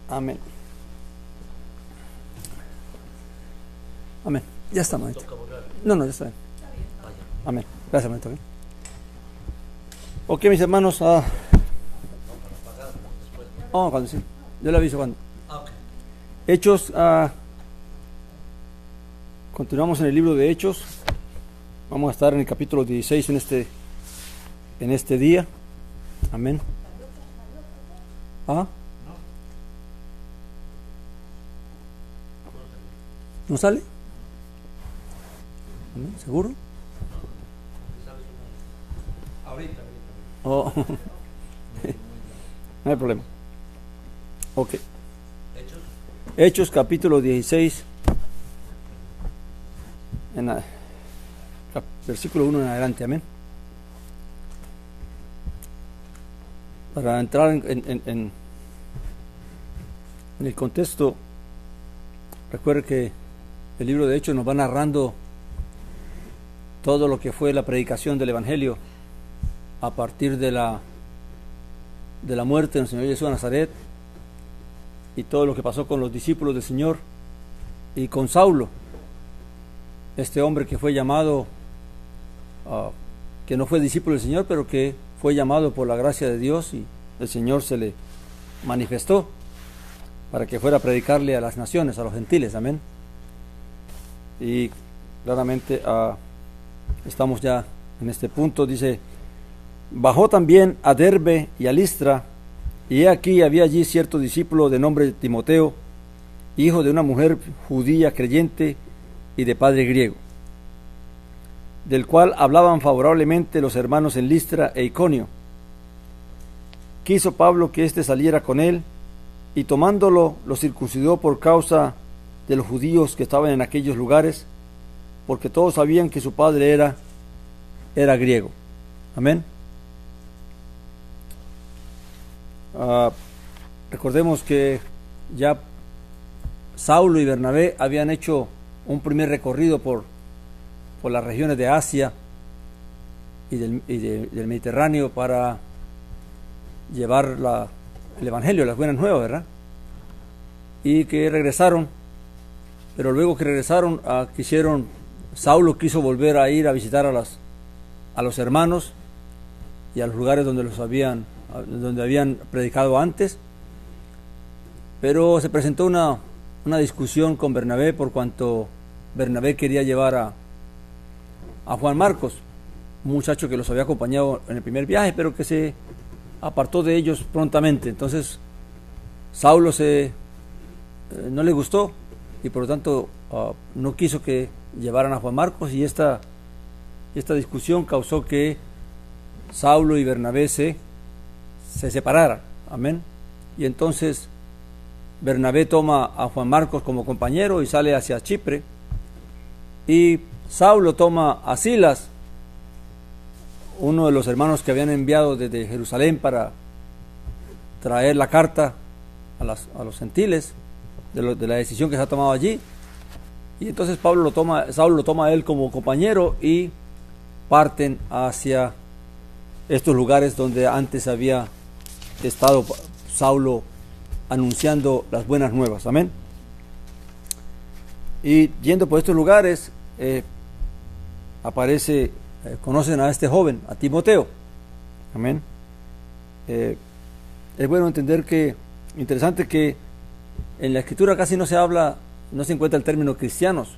Amén. Amén. Ya está, manito. No, ya está bien. Amén. Gracias, manito. Ok, mis hermanos. Cuando sí. Yo le aviso cuando. Hechos. Continuamos en el libro de Hechos. Vamos a estar en el capítulo 16 en este día. Amén. ¿No sale? ¿Seguro? Ahorita. No hay problema. Ok. Hechos capítulo 16. Versículo 1 en adelante. Amén. Para entrar en el contexto, recuerde que el libro de Hechos nos va narrando todo lo que fue la predicación del Evangelio a partir de la muerte del Señor Jesús de Nazaret, y todo lo que pasó con los discípulos del Señor y con Saulo, este hombre que fue llamado, que no fue discípulo del Señor, pero que fue llamado por la gracia de Dios, y el Señor se le manifestó para que fuera a predicarle a las naciones, a los gentiles. Amén. Y claramente estamos ya en este punto. Dice: bajó también a Derbe y a Listra, y he aquí había allí cierto discípulo de nombre Timoteo, hijo de una mujer judía creyente y de padre griego, del cual hablaban favorablemente los hermanos en Listra e Iconio. Quiso Pablo que éste saliera con él, y tomándolo lo circuncidó por causa de los judíos que estaban en aquellos lugares, porque todos sabían que su padre era griego. Amén. Recordemos que ya Saulo y Bernabé habían hecho un primer recorrido por las regiones de Asia y del Mediterráneo para llevar el Evangelio, las buenas nuevas, ¿verdad? Y que regresaron, pero luego que regresaron, Saulo quiso volver a ir a visitar a los hermanos y a los lugares donde habían predicado antes, pero se presentó una discusión con Bernabé, por cuanto Bernabé quería llevar a Juan Marcos, un muchacho que los había acompañado en el primer viaje, pero que se apartó de ellos prontamente. Entonces Saulo no le gustó, y por lo tanto no quiso que llevaran a Juan Marcos, y esta discusión causó que Saulo y Bernabé se separaran. Amén. Y entonces Bernabé toma a Juan Marcos como compañero y sale hacia Chipre, y Saulo toma a Silas, uno de los hermanos que habían enviado desde Jerusalén para traer la carta a los gentiles de la decisión que se ha tomado allí. Y entonces Saulo lo toma a él como compañero, y parten hacia estos lugares donde antes había estado Saulo anunciando las buenas nuevas. Amén. Y yendo por estos lugares, conocen a este joven, a Timoteo. Amén. Es bueno entender interesante que en la escritura casi no se encuentra el término cristianos.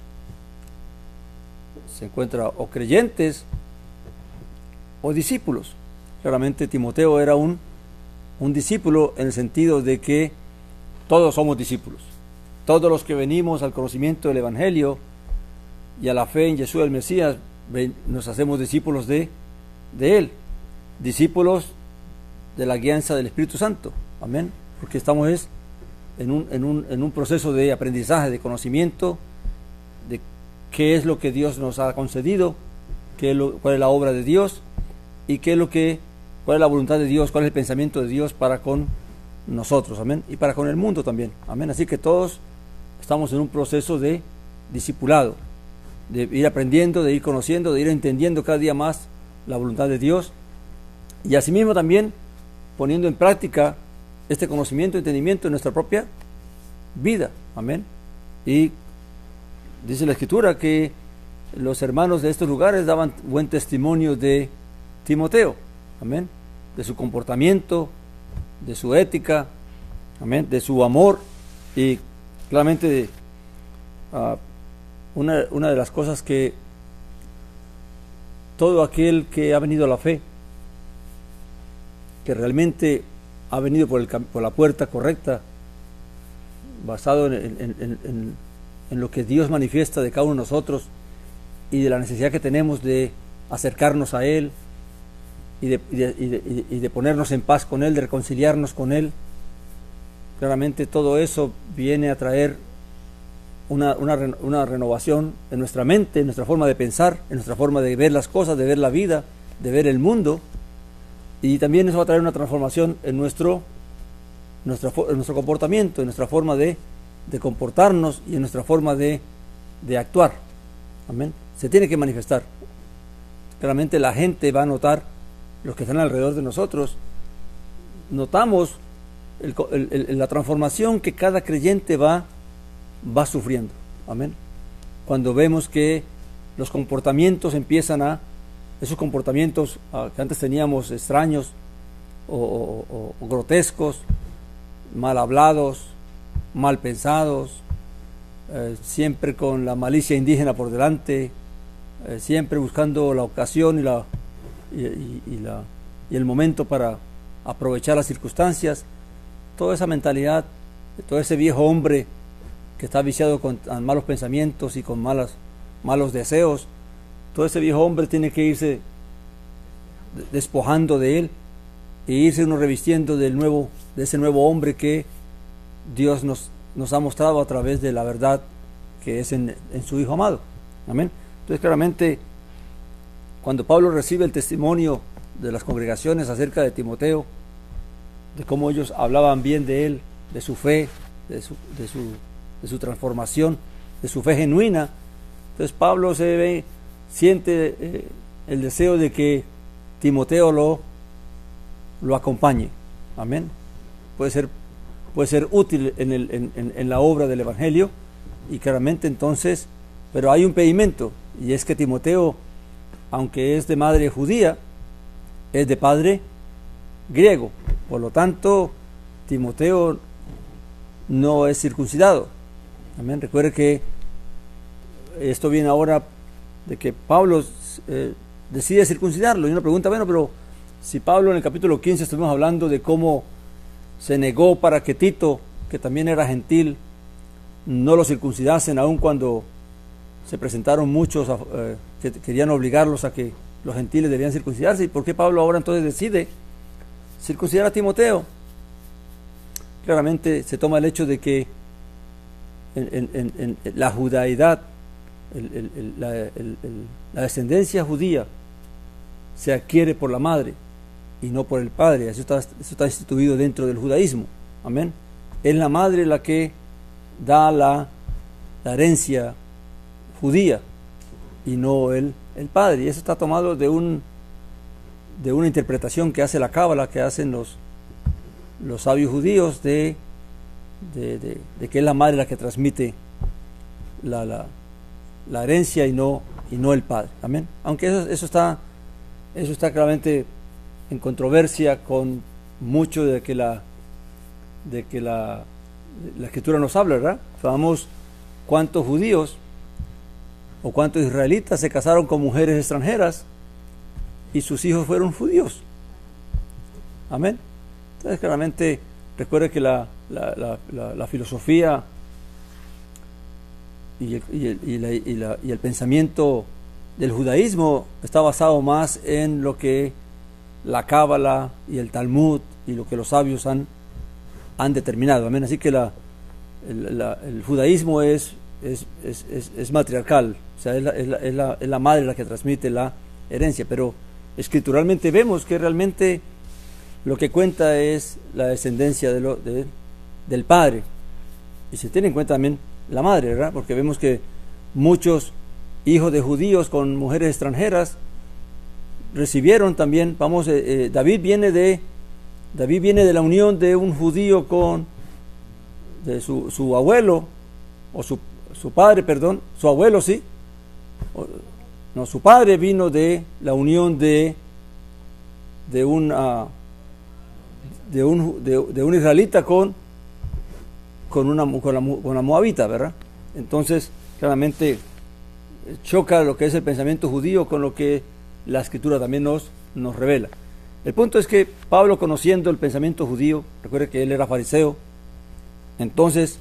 Se encuentra o creyentes o discípulos. Claramente Timoteo era un discípulo, en el sentido de que todos somos discípulos. Todos los que venimos al conocimiento del Evangelio y a la fe en Jesús el Mesías, nos hacemos discípulos de Él, discípulos de la guianza del Espíritu Santo. Amén. Porque estamos en un proceso de aprendizaje, de conocimiento de qué es lo que Dios nos ha concedido, cuál es la obra de Dios, y cuál es la voluntad de Dios, cuál es el pensamiento de Dios para con nosotros. Amén. Y para con el mundo también. Amén. Así que todos estamos en un proceso de discipulado, de ir aprendiendo, de ir conociendo, de ir entendiendo cada día más la voluntad de Dios, y asimismo también poniendo en práctica este conocimiento, entendimiento en nuestra propia vida. Amén. Y dice la Escritura que los hermanos de estos lugares daban buen testimonio de Timoteo. Amén. De su comportamiento, de su ética, amén, de su amor. Y claramente una de las cosas que todo aquel que ha venido a la fe, que realmente ha venido por la puerta correcta, basado en lo que Dios manifiesta de cada uno de nosotros y de la necesidad que tenemos de acercarnos a Él y de ponernos en paz con Él, de reconciliarnos con Él. Claramente todo eso viene a traer una renovación en nuestra mente, en nuestra forma de pensar, en nuestra forma de ver las cosas, de ver la vida, de ver el mundo. Y también eso va a traer una transformación en nuestro comportamiento, en nuestra forma de comportarnos y en nuestra forma de actuar. Amén. Se tiene que manifestar. Claramente la gente va a notar, los que están alrededor de nosotros, notamos la transformación que cada creyente va sufriendo. Amén. Cuando vemos que los comportamientos empiezan esos comportamientos que antes teníamos extraños o grotescos, mal hablados, mal pensados, siempre con la malicia indígena por delante, siempre buscando la ocasión y el momento para aprovechar las circunstancias. Toda esa mentalidad, todo ese viejo hombre que está viciado con malos pensamientos y con malos deseos, todo ese viejo hombre tiene que irse despojando de él e irse uno revistiendo de ese nuevo hombre que Dios nos ha mostrado a través de la verdad que es en su Hijo amado. Amén. Entonces claramente cuando Pablo recibe el testimonio de las congregaciones acerca de Timoteo, de cómo ellos hablaban bien de él, de su fe, de su transformación, de su fe genuina, entonces Pablo siente el deseo de que Timoteo lo acompañe. Amén. Puede ser útil en la obra del Evangelio, y claramente entonces, pero hay un impedimento, y es que Timoteo, aunque es de madre judía, es de padre griego. Por lo tanto, Timoteo no es circuncidado. Amén. Recuerde que esto viene ahora de que Pablo decide circuncidarlo. Y uno pregunta, bueno, pero si Pablo en el capítulo 15 estuvimos hablando de cómo se negó para que Tito, que también era gentil, no lo circuncidasen, aun cuando se presentaron muchos que querían obligarlos a que los gentiles debían circuncidarse. ¿Y por qué Pablo ahora entonces decide circuncidar a Timoteo? Claramente se toma el hecho de que en la judaidad, la descendencia judía se adquiere por la madre y no por el padre. Eso está instituido dentro del judaísmo. Amén. Es la madre la que da la herencia judía y no el padre. Y eso está tomado de una interpretación que hace la cábala, que hacen los sabios judíos de que es la madre la que transmite la herencia y no el padre. Amén. Aunque eso está claramente en controversia con mucho de que la Escritura nos habla, ¿verdad? Sabemos cuántos judíos o cuántos israelitas se casaron con mujeres extranjeras y sus hijos fueron judíos. Amén. Entonces claramente recuerde que la filosofía y el pensamiento del judaísmo está basado más en lo que la cábala y el Talmud y lo que los sabios han determinado. Amén. Así que el judaísmo es matriarcal, o sea, es la madre la que transmite la herencia, pero escrituralmente vemos que realmente lo que cuenta es la descendencia del padre, y se tiene en cuenta también la madre, ¿verdad? Porque vemos que muchos hijos de judíos con mujeres extranjeras recibieron también, David viene de David viene de la unión de un judío de su abuelo, o su padre, perdón, su abuelo, sí. No, su padre vino de la unión de un israelita con la moabita, ¿verdad? Entonces, claramente choca lo que es el pensamiento judío con lo que la Escritura también nos revela. El punto es que Pablo, conociendo el pensamiento judío, recuerde que él era fariseo, entonces,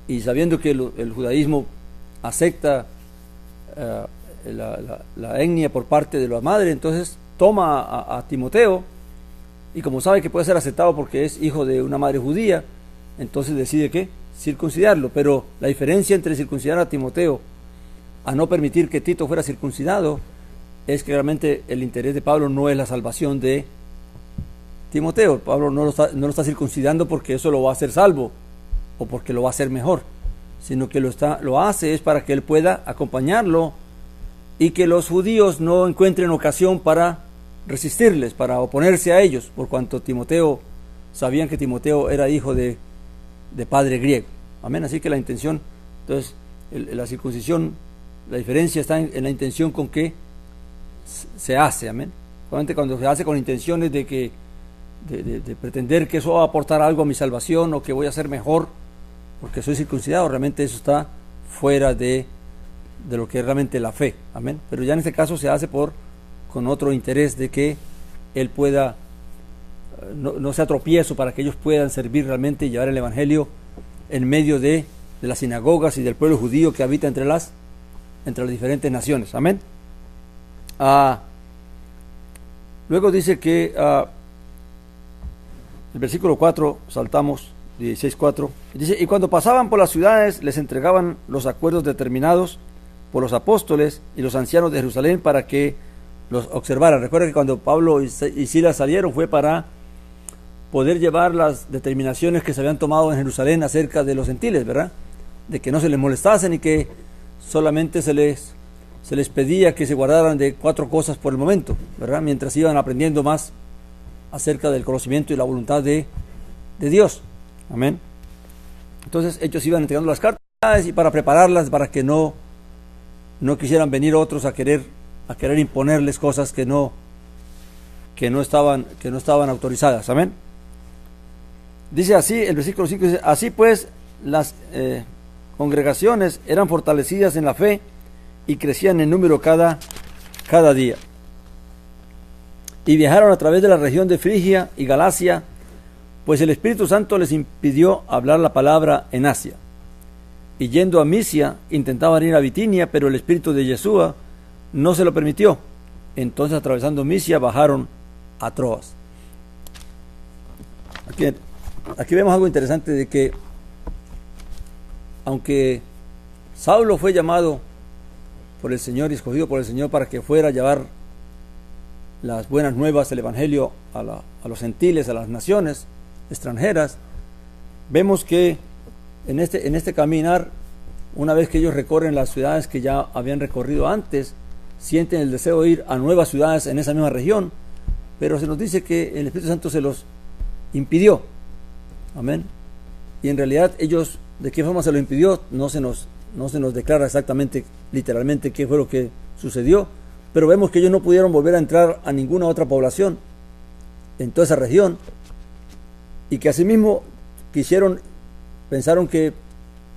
y sabiendo que el judaísmo acepta la etnia por parte de la madre, entonces toma a Timoteo, y como sabe que puede ser aceptado porque es hijo de una madre judía, entonces decide que circuncidarlo. Pero la diferencia entre circuncidar a Timoteo a no permitir que Tito fuera circuncidado es que realmente el interés de Pablo no es la salvación de Timoteo. Pablo no lo está circuncidando porque eso lo va a hacer salvo o porque lo va a hacer mejor, sino que lo hace es para que él pueda acompañarlo y que los judíos no encuentren ocasión para resistirles, para oponerse a ellos, por cuanto sabían que Timoteo era hijo de padre griego. Amén. Así que la intención, entonces, la circuncisión, la diferencia está en la intención con que se hace. Amén. Solamente cuando se hace con intenciones de pretender que eso va a aportar algo a mi salvación o que voy a ser mejor porque soy circuncidado, realmente eso está fuera de lo que es realmente la fe. Amén. Pero ya en este caso se hace con otro interés de que él pueda, no sea tropiezo para que ellos puedan servir realmente y llevar el evangelio en medio de las sinagogas y del pueblo judío que habita entre las diferentes naciones. Amén. Luego dice que el versículo 4, saltamos 16:4, dice: y cuando pasaban por las ciudades les entregaban los acuerdos determinados por los apóstoles y los ancianos de Jerusalén para que los observaran. Recuerda que cuando Pablo y Silas salieron fue para poder llevar las determinaciones que se habían tomado en Jerusalén acerca de los gentiles, ¿verdad? De que no se les molestasen y que solamente se les pedía que se guardaran de 4 cosas por el momento, ¿verdad? Mientras iban aprendiendo más acerca del conocimiento y la voluntad de Dios. Amén. Entonces ellos iban entregando las cartas y para prepararlas para que no quisieran venir otros a querer imponerles cosas que no estaban autorizadas. Amén. Dice así el versículo 5, dice: así pues las congregaciones eran fortalecidas en la fe y crecían en número cada día. Y viajaron a través de la región de Frigia y Galacia, pues el Espíritu Santo les impidió hablar la palabra en Asia. Y yendo a Misia, intentaban ir a Bitinia, pero el Espíritu de Yeshua no se lo permitió. Entonces, atravesando Misia, bajaron a Troas. Aquí vemos algo interesante, de que aunque Saulo fue llamado por el Señor y escogido por el Señor para que fuera a llevar las buenas nuevas, el evangelio a los gentiles, a las naciones extranjeras, vemos que en este caminar, una vez que ellos recorren las ciudades que ya habían recorrido antes, sienten el deseo de ir a nuevas ciudades en esa misma región, pero se nos dice que el Espíritu Santo se los impidió. Amén. Y en realidad ellos, ¿de qué forma se lo impidió? No se nos declara exactamente, literalmente, qué fue lo que sucedió, pero vemos que ellos no pudieron volver a entrar a ninguna otra población en toda esa región, y que asimismo pensaron que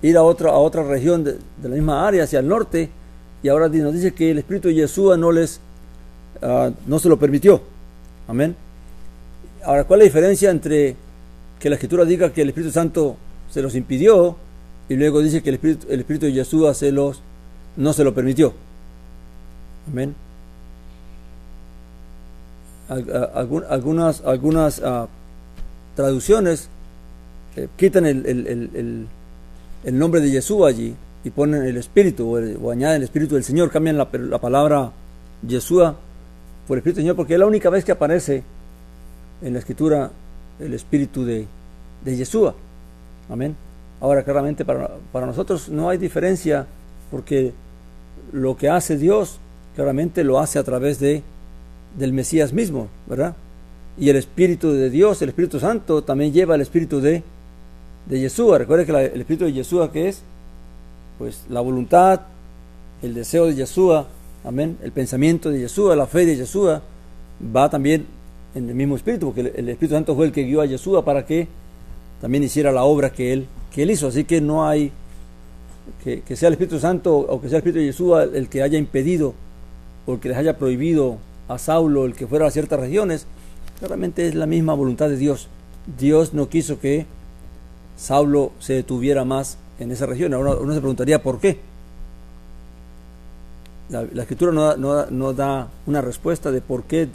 ir a otra región de la misma área, hacia el norte, y ahora nos dice que el Espíritu de Yeshua no se lo permitió. Amén. Ahora, ¿cuál es la diferencia entre que la Escritura diga que el Espíritu Santo se los impidió y luego dice que el Espíritu de Yeshua no se lo permitió? Amén. Algunas traducciones quitan el nombre de Yeshua allí y ponen el Espíritu o añaden el Espíritu del Señor, cambian la palabra Yeshua por el Espíritu del Señor, porque es la única vez que aparece en la Escritura el Espíritu de Yeshua. Amén. Ahora, claramente para nosotros no hay diferencia, porque lo que hace Dios claramente lo hace a través del Mesías mismo, ¿verdad? Y el Espíritu de Dios, el Espíritu Santo, también lleva el Espíritu de Yeshua. Recuerde que el Espíritu de Yeshua, ¿qué es? Pues la voluntad, el deseo de Yeshua, amén, el pensamiento de Yeshua, la fe de Yeshua, va también en el mismo Espíritu, porque el Espíritu Santo fue el que guió a Yeshua para que también hiciera la obra que él hizo. Así que no hay que sea el Espíritu Santo o que sea el Espíritu de Yeshua el que haya impedido o el que les haya prohibido a Saulo el que fuera a ciertas regiones. Claramente es la misma voluntad de Dios. Dios no quiso que Saulo se detuviera más en esa región. Ahora uno se preguntaría por qué. La Escritura no da una respuesta de por qué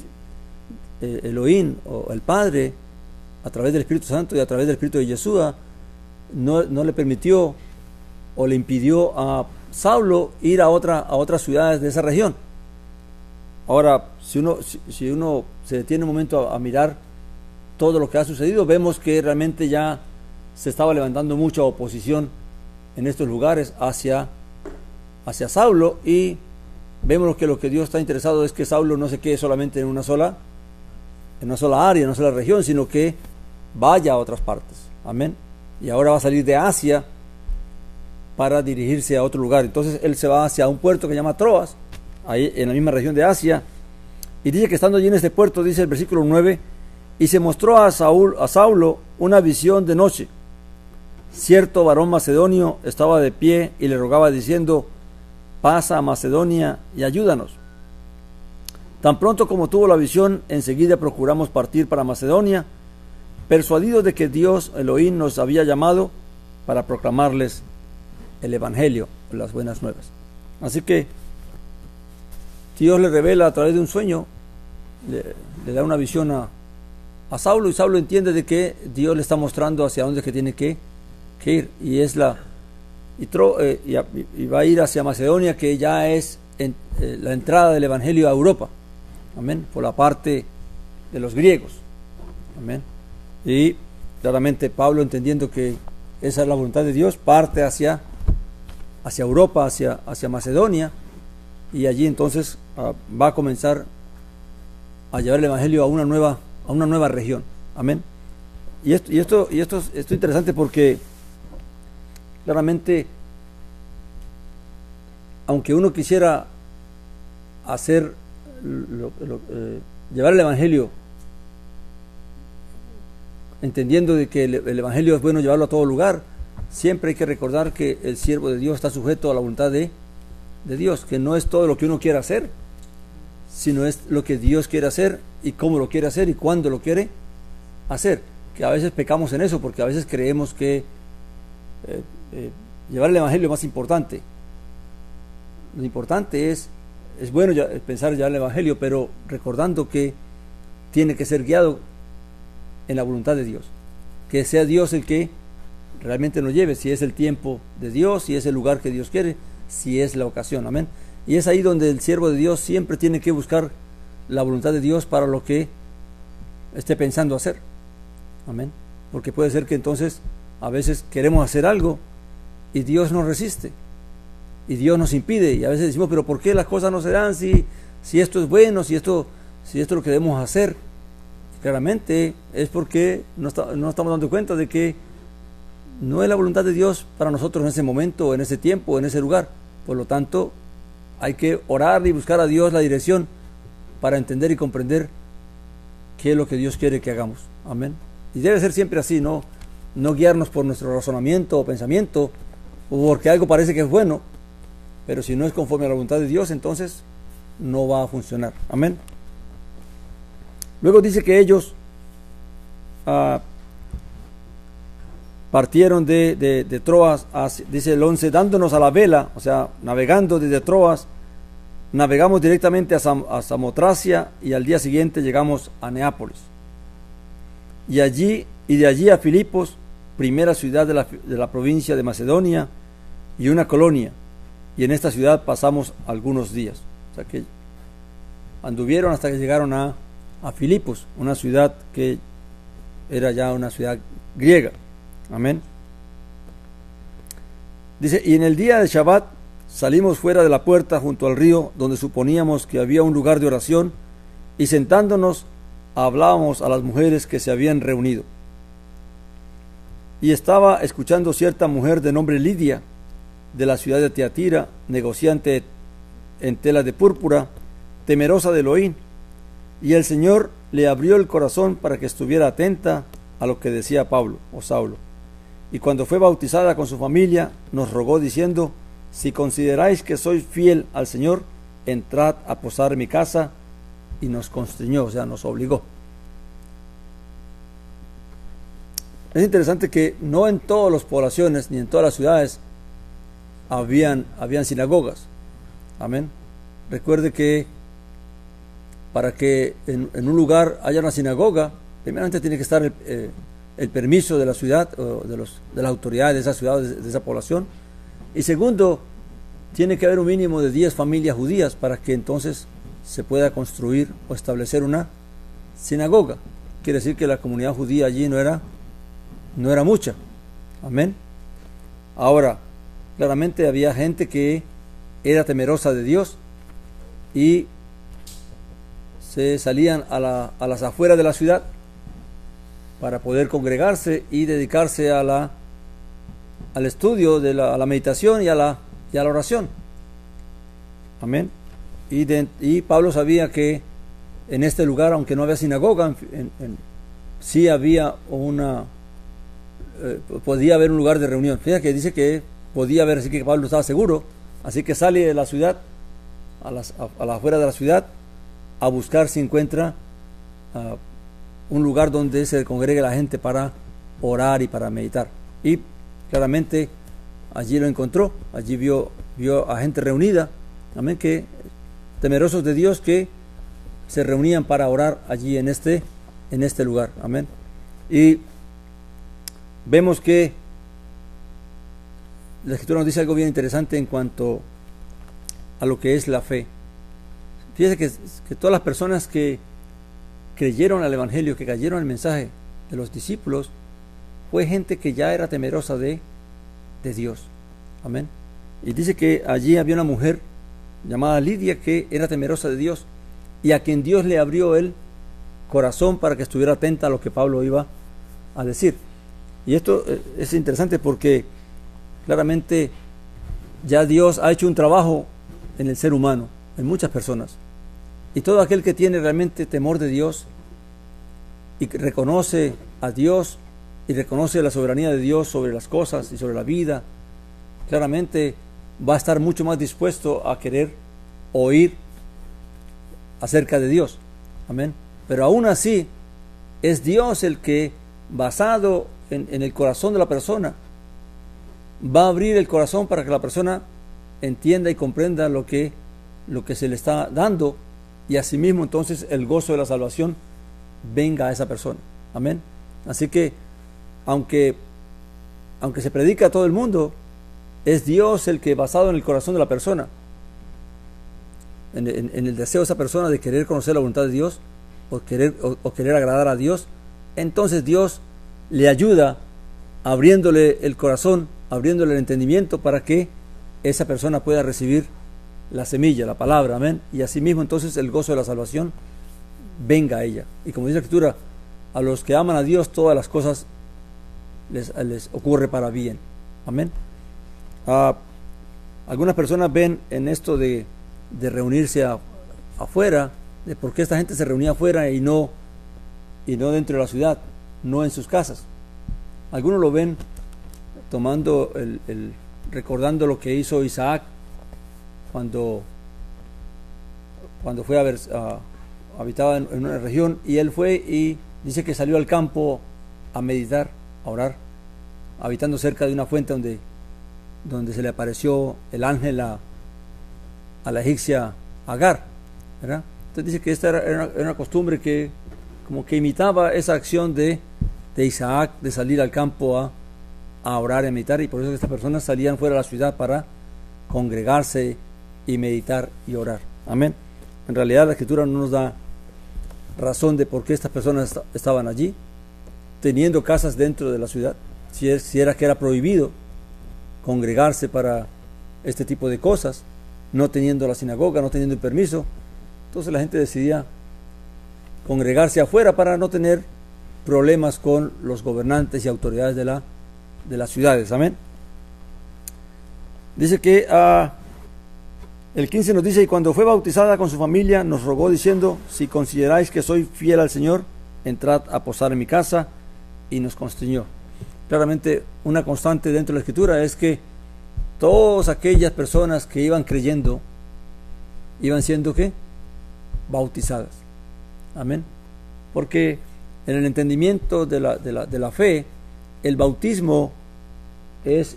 Elohim o el Padre, a través del Espíritu Santo y a través del Espíritu de Yeshua, no le permitió o le impidió a Saulo ir a otras ciudades de esa región. Ahora, si uno se detiene un momento a mirar todo lo que ha sucedido, vemos que realmente ya se estaba levantando mucha oposición en estos lugares hacia Saulo, y vemos que lo que Dios está interesado es que Saulo no se quede solamente en una sola área, en una sola región, sino que vaya a otras partes. Amén. Y ahora va a salir de Asia para dirigirse a otro lugar. Entonces él se va hacia un puerto que se llama Troas, ahí en la misma región de Asia, y dice que estando allí en este puerto, dice el versículo 9, y se mostró a Saulo una visión de noche. Cierto varón macedonio estaba de pie y le rogaba diciendo: pasa a Macedonia y ayúdanos. Tan pronto como tuvo la visión, enseguida procuramos partir para Macedonia, persuadidos de que Dios Elohim nos había llamado para proclamarles el Evangelio, las buenas nuevas. Así que Dios le revela a través de un sueño, le da una visión a Saulo, y Saulo entiende de que Dios le está mostrando hacia dónde es que tiene que ir, y va a ir hacia Macedonia, que ya es la entrada del Evangelio a Europa, amén, por la parte de los griegos, amén. Y claramente Pablo, entendiendo que esa es la voluntad de Dios, parte hacia Europa, hacia Macedonia, y allí entonces va a comenzar a llevar el Evangelio a una nueva región, amén. Y esto es interesante porque claramente, aunque uno quisiera llevar el Evangelio, entendiendo de que el Evangelio es bueno llevarlo a todo lugar, siempre hay que recordar que el siervo de Dios está sujeto a la voluntad de Dios, que no es todo lo que uno quiere hacer, sino es lo que Dios quiere hacer, y cómo lo quiere hacer, y cuándo lo quiere hacer. Que a veces pecamos en eso, porque a veces creemos que llevar el Evangelio es más importante. Lo importante es bueno pensar llevar el Evangelio, pero recordando que tiene que ser guiado en la voluntad de Dios, que sea Dios el que realmente nos lleve, si es el tiempo de Dios, si es el lugar que Dios quiere, si es la ocasión, amén. Y es ahí donde el siervo de Dios siempre tiene que buscar la voluntad de Dios para lo que esté pensando hacer, amén. Porque puede ser que entonces a veces queremos hacer algo y Dios nos resiste y Dios nos impide, y a veces decimos: pero ¿por qué las cosas no se dan si esto es bueno, si esto es lo que debemos hacer? Y claramente es porque no estamos dando cuenta de que no es la voluntad de Dios para nosotros en ese momento, en ese tiempo, en ese lugar. Por lo tanto, hay que orar y buscar a Dios la dirección para entender y comprender qué es lo que Dios quiere que hagamos, amén. Y debe ser siempre así, no guiarnos por nuestro razonamiento o pensamiento, o porque algo parece que es bueno, pero si no es conforme a la voluntad de Dios, entonces no va a funcionar, amén. Luego dice que ellos partieron de Troas, dice el 11, dándonos a la vela, o sea, navegando desde Troas, navegamos directamente a Samotracia, y al día siguiente llegamos a Neápolis. Y de allí a Filipos, primera ciudad de la provincia de Macedonia, y una colonia. Y en esta ciudad pasamos algunos días. O sea que anduvieron hasta que llegaron a Filipos, una ciudad que era ya una ciudad griega. Amén. Dice: y en el día de Shabbat salimos fuera de la puerta junto al río, donde suponíamos que había un lugar de oración, y sentándonos hablábamos a las mujeres que se habían reunido. Y estaba escuchando cierta mujer de nombre Lidia, de la ciudad de Tiatira, negociante en telas de púrpura, temerosa de Elohim, y el Señor le abrió el corazón para que estuviera atenta a lo que decía Pablo o Saulo. Y cuando fue bautizada con su familia, nos rogó diciendo: si consideráis que soy fiel al Señor, entrad a posar en mi casa, y nos constriñó, o sea, nos obligó. Es interesante que no en todas las poblaciones ni en todas las ciudades habían sinagogas. Amén. Recuerde que para que en un lugar haya una sinagoga, primeramente tiene que estar el permiso de la ciudad, o de las autoridades de esa ciudad, de esa población. Y segundo, tiene que haber un mínimo de 10 familias judías para que entonces se pueda construir o establecer una sinagoga. Quiere decir que la comunidad judía allí no era mucha. Amén. Ahora, claramente había gente que era temerosa de Dios y se salían a las afueras de la ciudad para poder congregarse y dedicarse al estudio, a la meditación y a la oración. Amén. Y Pablo sabía que en este lugar, aunque no había sinagoga, sí había podía haber un lugar de reunión. Fíjate que dice que podía haber, así que Pablo estaba seguro, así que sale de la ciudad, a las afueras de la ciudad, a buscar si encuentra un lugar donde se congregue la gente para orar y para meditar. Y claramente allí lo encontró, allí vio a gente reunida, amén, que temerosos de Dios, que se reunían para orar allí en este lugar. Amén. Y vemos que la Escritura nos dice algo bien interesante en cuanto a lo que es la fe. Fíjese que todas las personas que creyeron al Evangelio, que cayeron al mensaje de los discípulos, fue gente que ya era temerosa de Dios. Amén. Y dice que allí había una mujer llamada Lidia que era temerosa de Dios y a quien Dios le abrió el corazón para que estuviera atenta a lo que Pablo iba a decir. Y esto es interesante porque claramente ya Dios ha hecho un trabajo en el ser humano, en muchas personas. Y todo aquel que tiene realmente temor de Dios y que reconoce a Dios y reconoce la soberanía de Dios sobre las cosas y sobre la vida, claramente va a estar mucho más dispuesto a querer oír acerca de Dios. Amén. Pero aún así es Dios el que, basado en el corazón de la persona, va a abrir el corazón para que la persona entienda y comprenda lo que se le está dando, y asimismo entonces el gozo de la salvación venga a esa persona. Amén. Así que aunque se predica a todo el mundo, es Dios el que, basado en el corazón de la persona, en el deseo de esa persona de querer conocer la voluntad de Dios o querer agradar a Dios, entonces Dios le ayuda abriéndole el corazón, abriéndole el entendimiento para que esa persona pueda recibir la semilla, la palabra. Amén. Y asimismo entonces el gozo de la salvación venga a ella. Y como dice la Escritura, a los que aman a Dios todas las cosas les ocurre para bien. Amén. Algunas personas ven en esto de reunirse afuera, de por qué esta gente se reunía afuera y no dentro de la ciudad, no en sus casas. Algunos lo ven tomando recordando lo que hizo Isaac cuando fue habitaba en una región, y él fue y dice que salió al campo a meditar, a orar, habitando cerca de una fuente donde se le apareció el ángel a la egipcia Agar, ¿verdad? Entonces dice que esta era una costumbre que como que imitaba esa acción de Isaac, de salir al campo a orar y a meditar, y por eso estas personas salían fuera de la ciudad para congregarse y meditar y orar. Amén. En realidad la Escritura no nos da razón de por qué estas personas estaban allí, teniendo casas dentro de la ciudad, si era que era prohibido congregarse para este tipo de cosas, no teniendo la sinagoga, no teniendo el permiso. Entonces la gente decidía congregarse afuera para no tener problemas con los gobernantes y autoridades de las ciudades. Amén. Dice que el 15 nos dice: y cuando fue bautizada con su familia, nos rogó diciendo: si consideráis que soy fiel al Señor, entrad a posar en mi casa, y nos constriñó. Claramente, una constante dentro de la Escritura es que todas aquellas personas que iban creyendo, iban siendo ¿qué? Bautizadas. Amén. Porque en el entendimiento de la fe, el bautismo es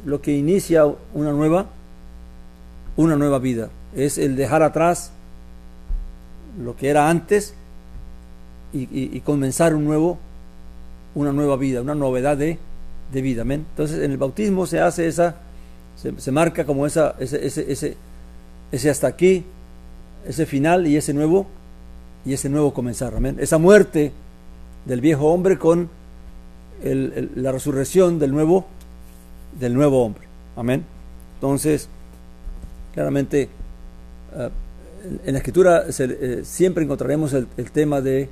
lo que inicia una nueva vida. Es el dejar atrás lo que era antes y comenzar una nueva vida, una novedad de vida. Amén. Entonces, en el bautismo se hace se marca como ese hasta aquí, ese final y ese nuevo comenzar. Amén. Esa muerte del viejo hombre con la resurrección del nuevo hombre. Amén. Entonces, claramente, en la Escritura siempre encontraremos el tema de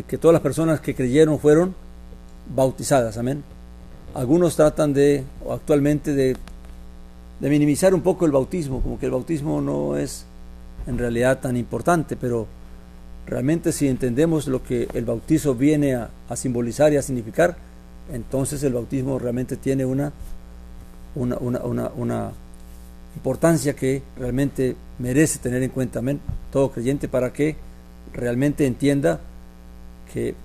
que todas las personas que creyeron fueron bautizadas. Amén. Algunos tratan actualmente de minimizar un poco el bautismo, como que el bautismo no es en realidad tan importante, pero realmente si entendemos lo que el bautizo viene a simbolizar y a significar, entonces el bautismo realmente tiene una importancia que realmente merece tener en cuenta. Amén. Todo creyente, para que realmente entienda que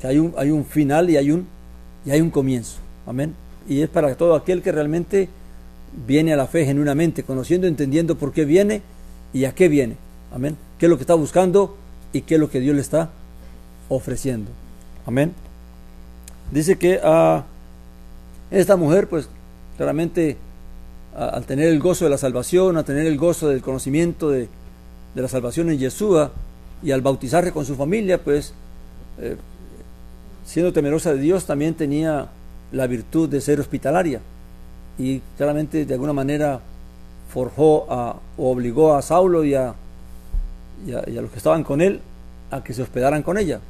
hay un final y hay un comienzo. Amén. Y es para todo aquel que realmente viene a la fe genuinamente, conociendo, entendiendo por qué viene y a qué viene. Amén. Qué es lo que está buscando y qué es lo que Dios le está ofreciendo. Amén. Dice que esta mujer, pues claramente, al tener el gozo de la salvación, a tener el gozo del conocimiento de la salvación en Yeshua, y al bautizarse con su familia, pues siendo temerosa de Dios, también tenía la virtud de ser hospitalaria, y claramente de alguna manera forjó o obligó a Saulo y a los que estaban con él a que se hospedaran con ella.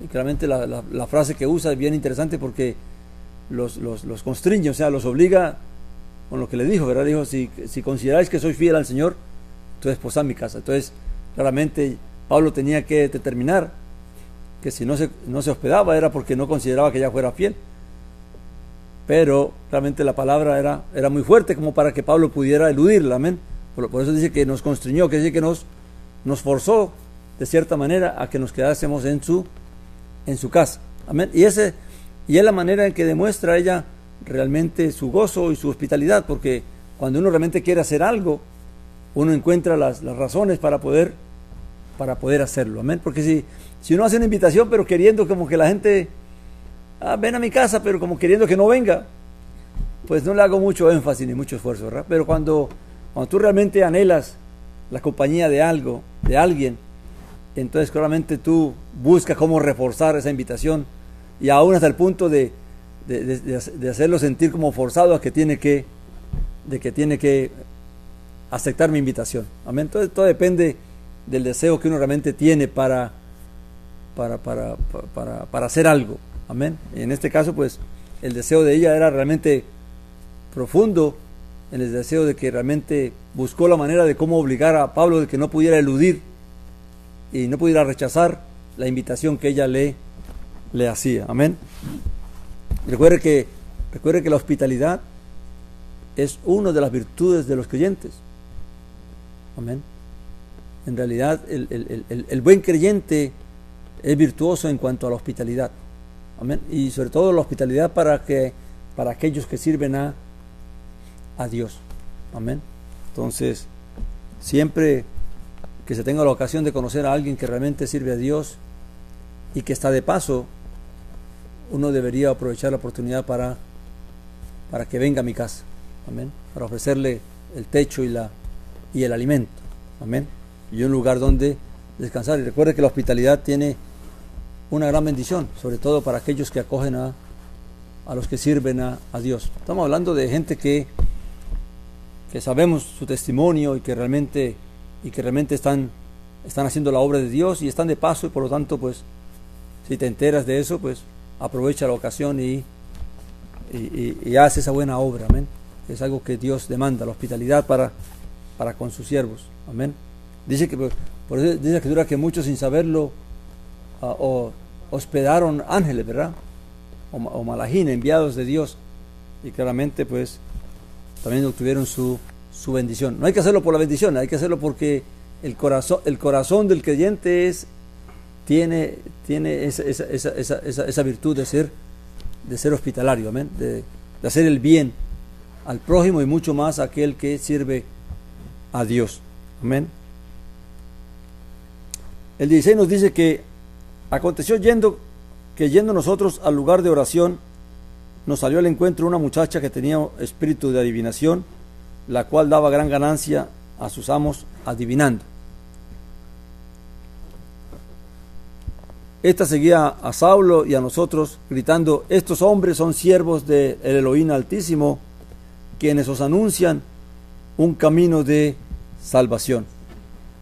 Y claramente la frase que usa es bien interesante, porque los constriñe, o sea, los obliga con lo que le dijo, ¿verdad? Dijo: si consideráis que soy fiel al Señor, entonces posad mi casa. Entonces, claramente Pablo tenía que determinar que si no se hospedaba era porque no consideraba que ella fuera fiel. Pero realmente la palabra era muy fuerte como para que Pablo pudiera eludirla. Amén. Por eso dice que nos constriñó, que dice que nos forzó de cierta manera a que nos quedásemos en su casa. Amén. Y es la manera en que demuestra ella realmente su gozo y su hospitalidad, porque cuando uno realmente quiere hacer algo, uno encuentra las razones para poder hacerlo. Amén. Porque si uno hace una invitación pero queriendo como que la gente ven a mi casa, pero como queriendo que no venga, pues no le hago mucho énfasis ni mucho esfuerzo, ¿verdad? Pero cuando tú realmente anhelas la compañía de alguien, entonces claramente tú buscas cómo reforzar esa invitación, y aún hasta el punto de hacerlo sentir como forzado a que tiene que aceptar mi invitación. Amén. Entonces todo depende del deseo que uno realmente tiene para hacer algo. Amén. Y en este caso, pues el deseo de ella era realmente profundo, en el deseo de que realmente buscó la manera de cómo obligar a Pablo de que no pudiera eludir y no pudiera rechazar la invitación que ella le hacía. Amén. Recuerde que la hospitalidad es una de las virtudes de los creyentes. Amén. En realidad el buen creyente es virtuoso en cuanto a la hospitalidad. Amén. Y sobre todo la hospitalidad para aquellos que sirven a Dios. Amén. Entonces, siempre que se tenga la ocasión de conocer a alguien que realmente sirve a Dios y que está de paso, uno debería aprovechar la oportunidad para que venga a mi casa. Amén. Para ofrecerle el techo y el alimento. Amén. Y un lugar donde descansar. Y recuerde que la hospitalidad tiene una gran bendición, sobre todo para aquellos que acogen a los que sirven a Dios. Estamos hablando de gente que sabemos su testimonio y que realmente están están haciendo la obra de Dios y están de paso, y por lo tanto, pues, si te enteras de eso, pues, aprovecha la ocasión y haz esa buena obra, amén. Es algo que Dios demanda, la hospitalidad para con sus siervos, amén. Dice que, por eso dice la Escritura que muchos sin saberlo hospedaron ángeles, ¿verdad? O malajín, enviados de Dios, y claramente, pues, también obtuvieron su bendición. No hay que hacerlo por la bendición, hay que hacerlo porque el corazón del creyente tiene esa virtud de ser hospitalario, amén, de hacer el bien al prójimo y mucho más a aquel que sirve a Dios, amén. El 16 nos dice que aconteció yendo nosotros al lugar de oración, nos salió al encuentro una muchacha que tenía espíritu de adivinación, la cual daba gran ganancia a sus amos adivinando. Esta seguía a Saulo y a nosotros, gritando: estos hombres son siervos del Elohim Altísimo, quienes os anuncian un camino de salvación.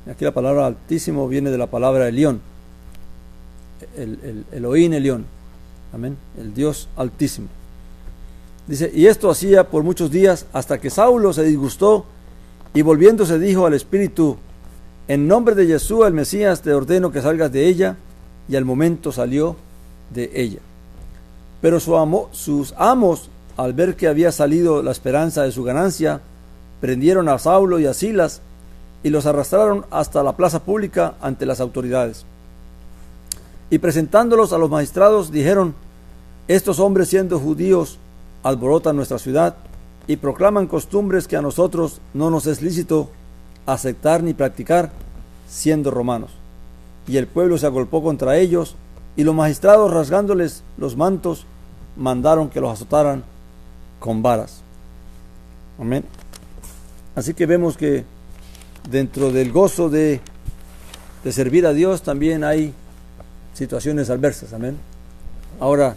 Aquí la palabra Altísimo viene de la palabra Elión, el Elohim Elión, amén, el Dios Altísimo. Dice: y esto hacía por muchos días, hasta que Saulo se disgustó y volviéndose dijo al espíritu: en nombre de Yeshua el Mesías te ordeno que salgas de ella. Y al momento salió de ella. Pero sus amos, al ver que había salido la esperanza de su ganancia, prendieron a Saulo y a Silas y los arrastraron hasta la plaza pública ante las autoridades. Y presentándolos a los magistrados dijeron: estos hombres, siendo judíos, alborotan nuestra ciudad y proclaman costumbres que a nosotros no nos es lícito aceptar ni practicar, siendo romanos. Y el pueblo se agolpó contra ellos, y los magistrados, rasgándoles los mantos, mandaron que los azotaran con varas. Amén. Así que vemos que dentro del gozo de servir a Dios también hay situaciones adversas. Amén. Ahora,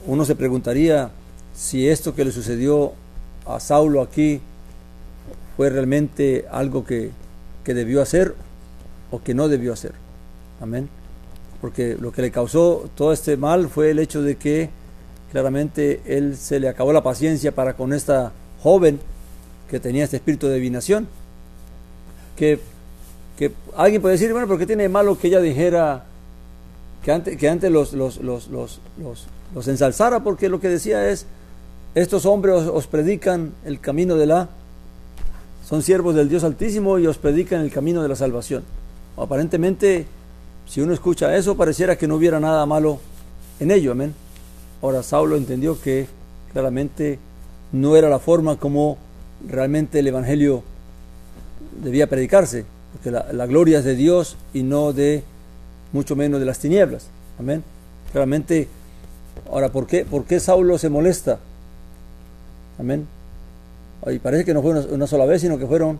uno se preguntaría si esto que le sucedió a Saulo aquí fue realmente algo que debió hacer o que no debió hacer. Amén. Porque lo que le causó todo este mal fue el hecho de que claramente él se le acabó la paciencia para con esta joven que tenía este espíritu de adivinación. Que alguien puede decir: bueno, pero ¿qué tiene de malo que ella dijera que antes los ensalzara? Porque lo que decía es: estos hombres os predican el camino son siervos del Dios Altísimo y os predican el camino de la salvación. Aparentemente, si uno escucha eso, pareciera que no hubiera nada malo en ello, amén. Ahora, Saulo entendió que claramente no era la forma como realmente el Evangelio debía predicarse, porque la gloria es de Dios y no de, mucho menos de las tinieblas, amén. Claramente, ahora, ¿por qué Saulo se molesta? Amén. Y parece que no fue una sola vez, sino que fueron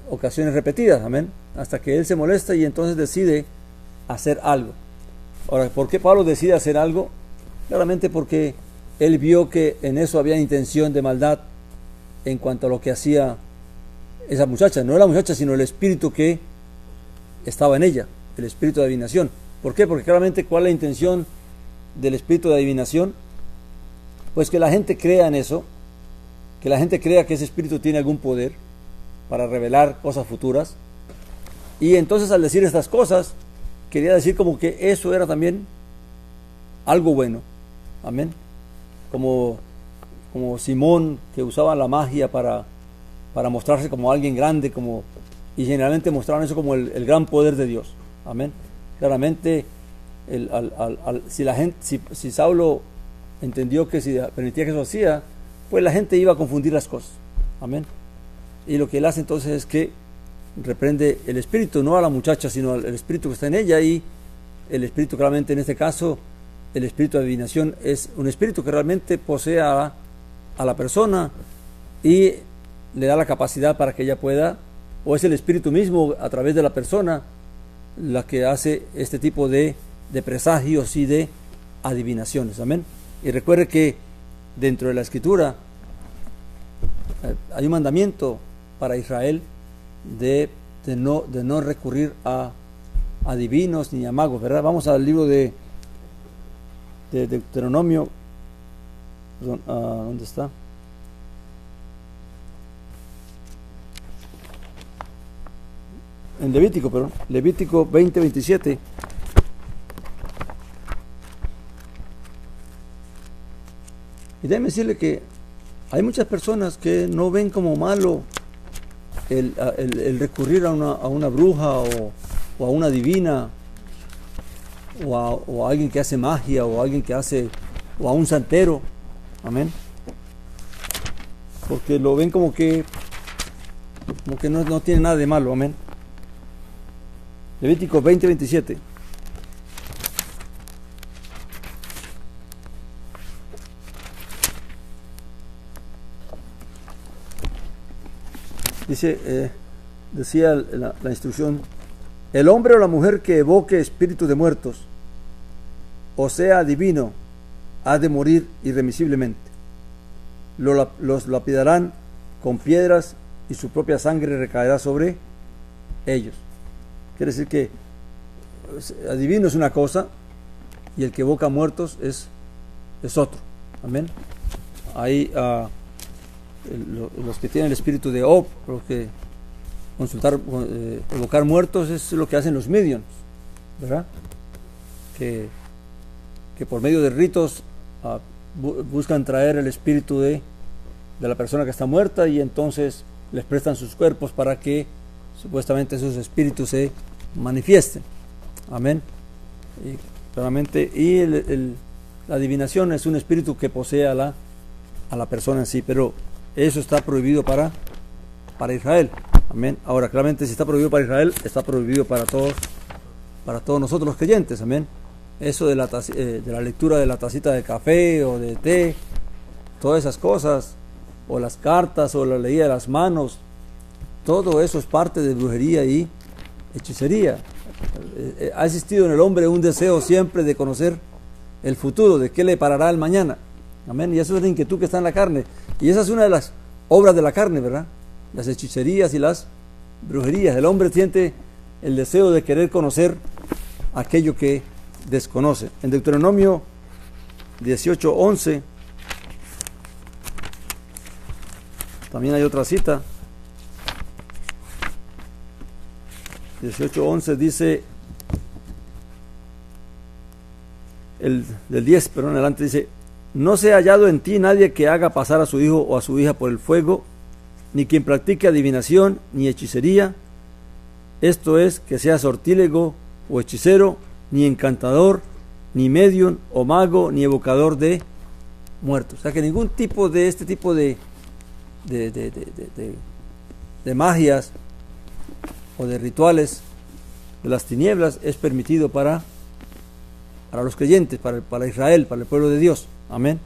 ocasiones repetidas, amén, hasta que él se molesta y entonces decide hacer algo. Ahora, ¿por qué Pablo decide hacer algo? Claramente porque él vio que en eso había intención de maldad en cuanto a lo que hacía esa muchacha. No la muchacha, sino el espíritu que estaba en ella, el espíritu de adivinación. ¿Por qué? Porque claramente, ¿cuál es la intención del espíritu de adivinación? Pues que la gente crea en eso, que la gente crea que ese espíritu tiene algún poder para revelar cosas futuras, y entonces al decir estas cosas quería decir como que eso era también algo bueno, amén, como Simón, que usaba la magia para mostrarse como alguien grande, y generalmente mostraban eso como el gran poder de Dios, amén. Claramente si Saulo entendió que si permitía que eso hacía, pues la gente iba a confundir las cosas, amén. Y lo que él hace entonces es que reprende el espíritu, no a la muchacha, sino al espíritu que está en ella, y el espíritu, claramente en este caso, el espíritu de adivinación es un espíritu que realmente posee a la persona y le da la capacidad para que ella pueda, o es el espíritu mismo a través de la persona la que hace este tipo de presagios y de adivinaciones, amén. Y recuerde que dentro de la Escritura hay un mandamiento para Israel de de no recurrir a adivinos ni a magos, ¿verdad? Vamos al libro de Deuteronomio. Perdón, ¿dónde está? En Levítico, perdón. Levítico 20:27. Y déjeme decirle que hay muchas personas que no ven como malo el recurrir a una bruja o a una divina o a alguien que hace magia o a alguien que hace o a un santero. Amén. Porque lo ven como que no tiene nada de malo. Amén. Levítico 20:27. Dice, decía la instrucción: el hombre o la mujer que evoque espíritus de muertos, o sea adivino, ha de morir irremisiblemente. Los lapidarán con piedras y su propia sangre recaerá sobre ellos. Quiere decir que adivino es una cosa y el que evoca muertos es otro. Amén. Ahí los que tienen el espíritu de Ob, los que evocar muertos, es lo que hacen los mediums, ¿verdad? Que por medio de ritos buscan traer el espíritu de la persona que está muerta, y entonces les prestan sus cuerpos para que supuestamente esos espíritus se manifiesten. Amén. Y claramente, la adivinación es un espíritu que posee a la persona en sí, pero eso está prohibido para Israel. Amén. Ahora, claramente, si está prohibido para Israel, está prohibido para todos nosotros los creyentes. Amén. Eso de la lectura de la tacita de café o de té, todas esas cosas, o las cartas, o la leída de las manos, todo eso es parte de brujería y hechicería. Ha existido en el hombre un deseo siempre de conocer el futuro, de qué le parará el mañana. Amén. Y eso es la inquietud que está en la carne. Y esa es una de las obras de la carne, ¿verdad? Las hechicerías y las brujerías. El hombre siente el deseo de querer conocer aquello que desconoce. En Deuteronomio 18:11 también hay otra cita. 18:11 dice, del 10, perdón, adelante dice: no se ha hallado en ti nadie que haga pasar a su hijo o a su hija por el fuego, ni quien practique adivinación ni hechicería, esto es, que sea sortílego o hechicero, ni encantador, ni medium o mago, ni evocador de muertos. O sea que ningún tipo de este tipo de magias o de rituales de las tinieblas es permitido para los creyentes, para Israel, para el pueblo de Dios. Amén.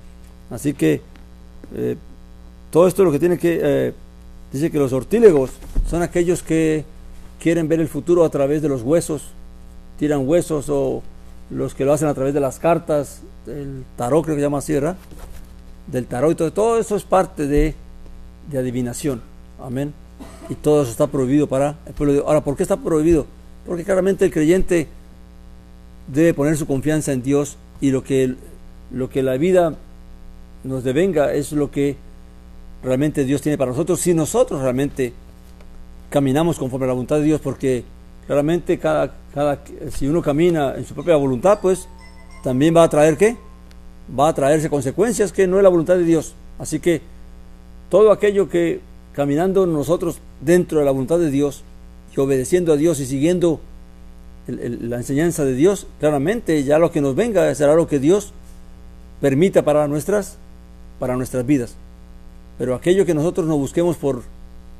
Así que todo esto es lo que tiene que dice que los sortílegos son aquellos que quieren ver el futuro a través de los huesos, tiran huesos, o los que lo hacen a través de las cartas, del tarot, creo que se llama así, ¿verdad? Del tarot y todo eso es parte de adivinación. Amén. Y todo eso está prohibido para el pueblo de Dios. Ahora, ¿por qué está prohibido? Porque claramente el creyente debe poner su confianza en Dios, y lo que la vida nos devenga es lo que realmente Dios tiene para nosotros, si nosotros realmente caminamos conforme a la voluntad de Dios. Porque claramente si uno camina en su propia voluntad, pues también va a traer ¿qué? Va a traerse consecuencias que no es la voluntad de Dios. Así que todo aquello que caminando nosotros dentro de la voluntad de Dios y obedeciendo a Dios y siguiendo la enseñanza de Dios, claramente ya lo que nos venga será lo que Dios permita para nuestras vidas. Pero aquello que nosotros nos busquemos por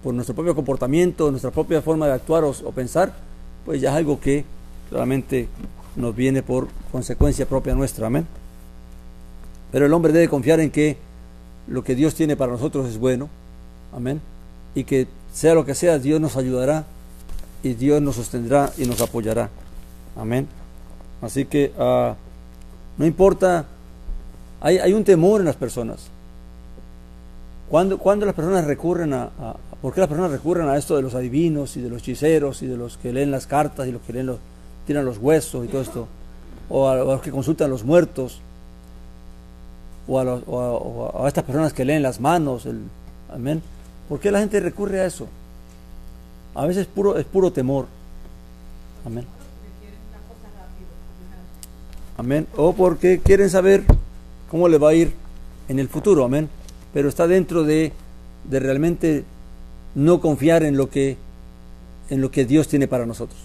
nuestro propio comportamiento, nuestra propia forma de actuar o pensar, pues ya es algo que claramente nos viene por consecuencia propia nuestra. Amén. Pero el hombre debe confiar en que lo que Dios tiene para nosotros es bueno. Amén. Y que sea lo que sea, Dios nos ayudará y Dios nos sostendrá y nos apoyará. Amén. Así que no importa, hay un temor en las personas. Cuando las personas recurren a ¿Por qué las personas recurren a esto de los adivinos y de los hechiceros y de los que leen las cartas y los que tiran los huesos y todo esto? O a los que consultan los muertos, o a estas personas que leen las manos, amén. ¿Por qué la gente recurre a eso? A veces es puro temor, amén. Amén. O porque quieren saber cómo le va a ir en el futuro, amén. Pero está dentro de realmente no confiar en lo que Dios tiene para nosotros,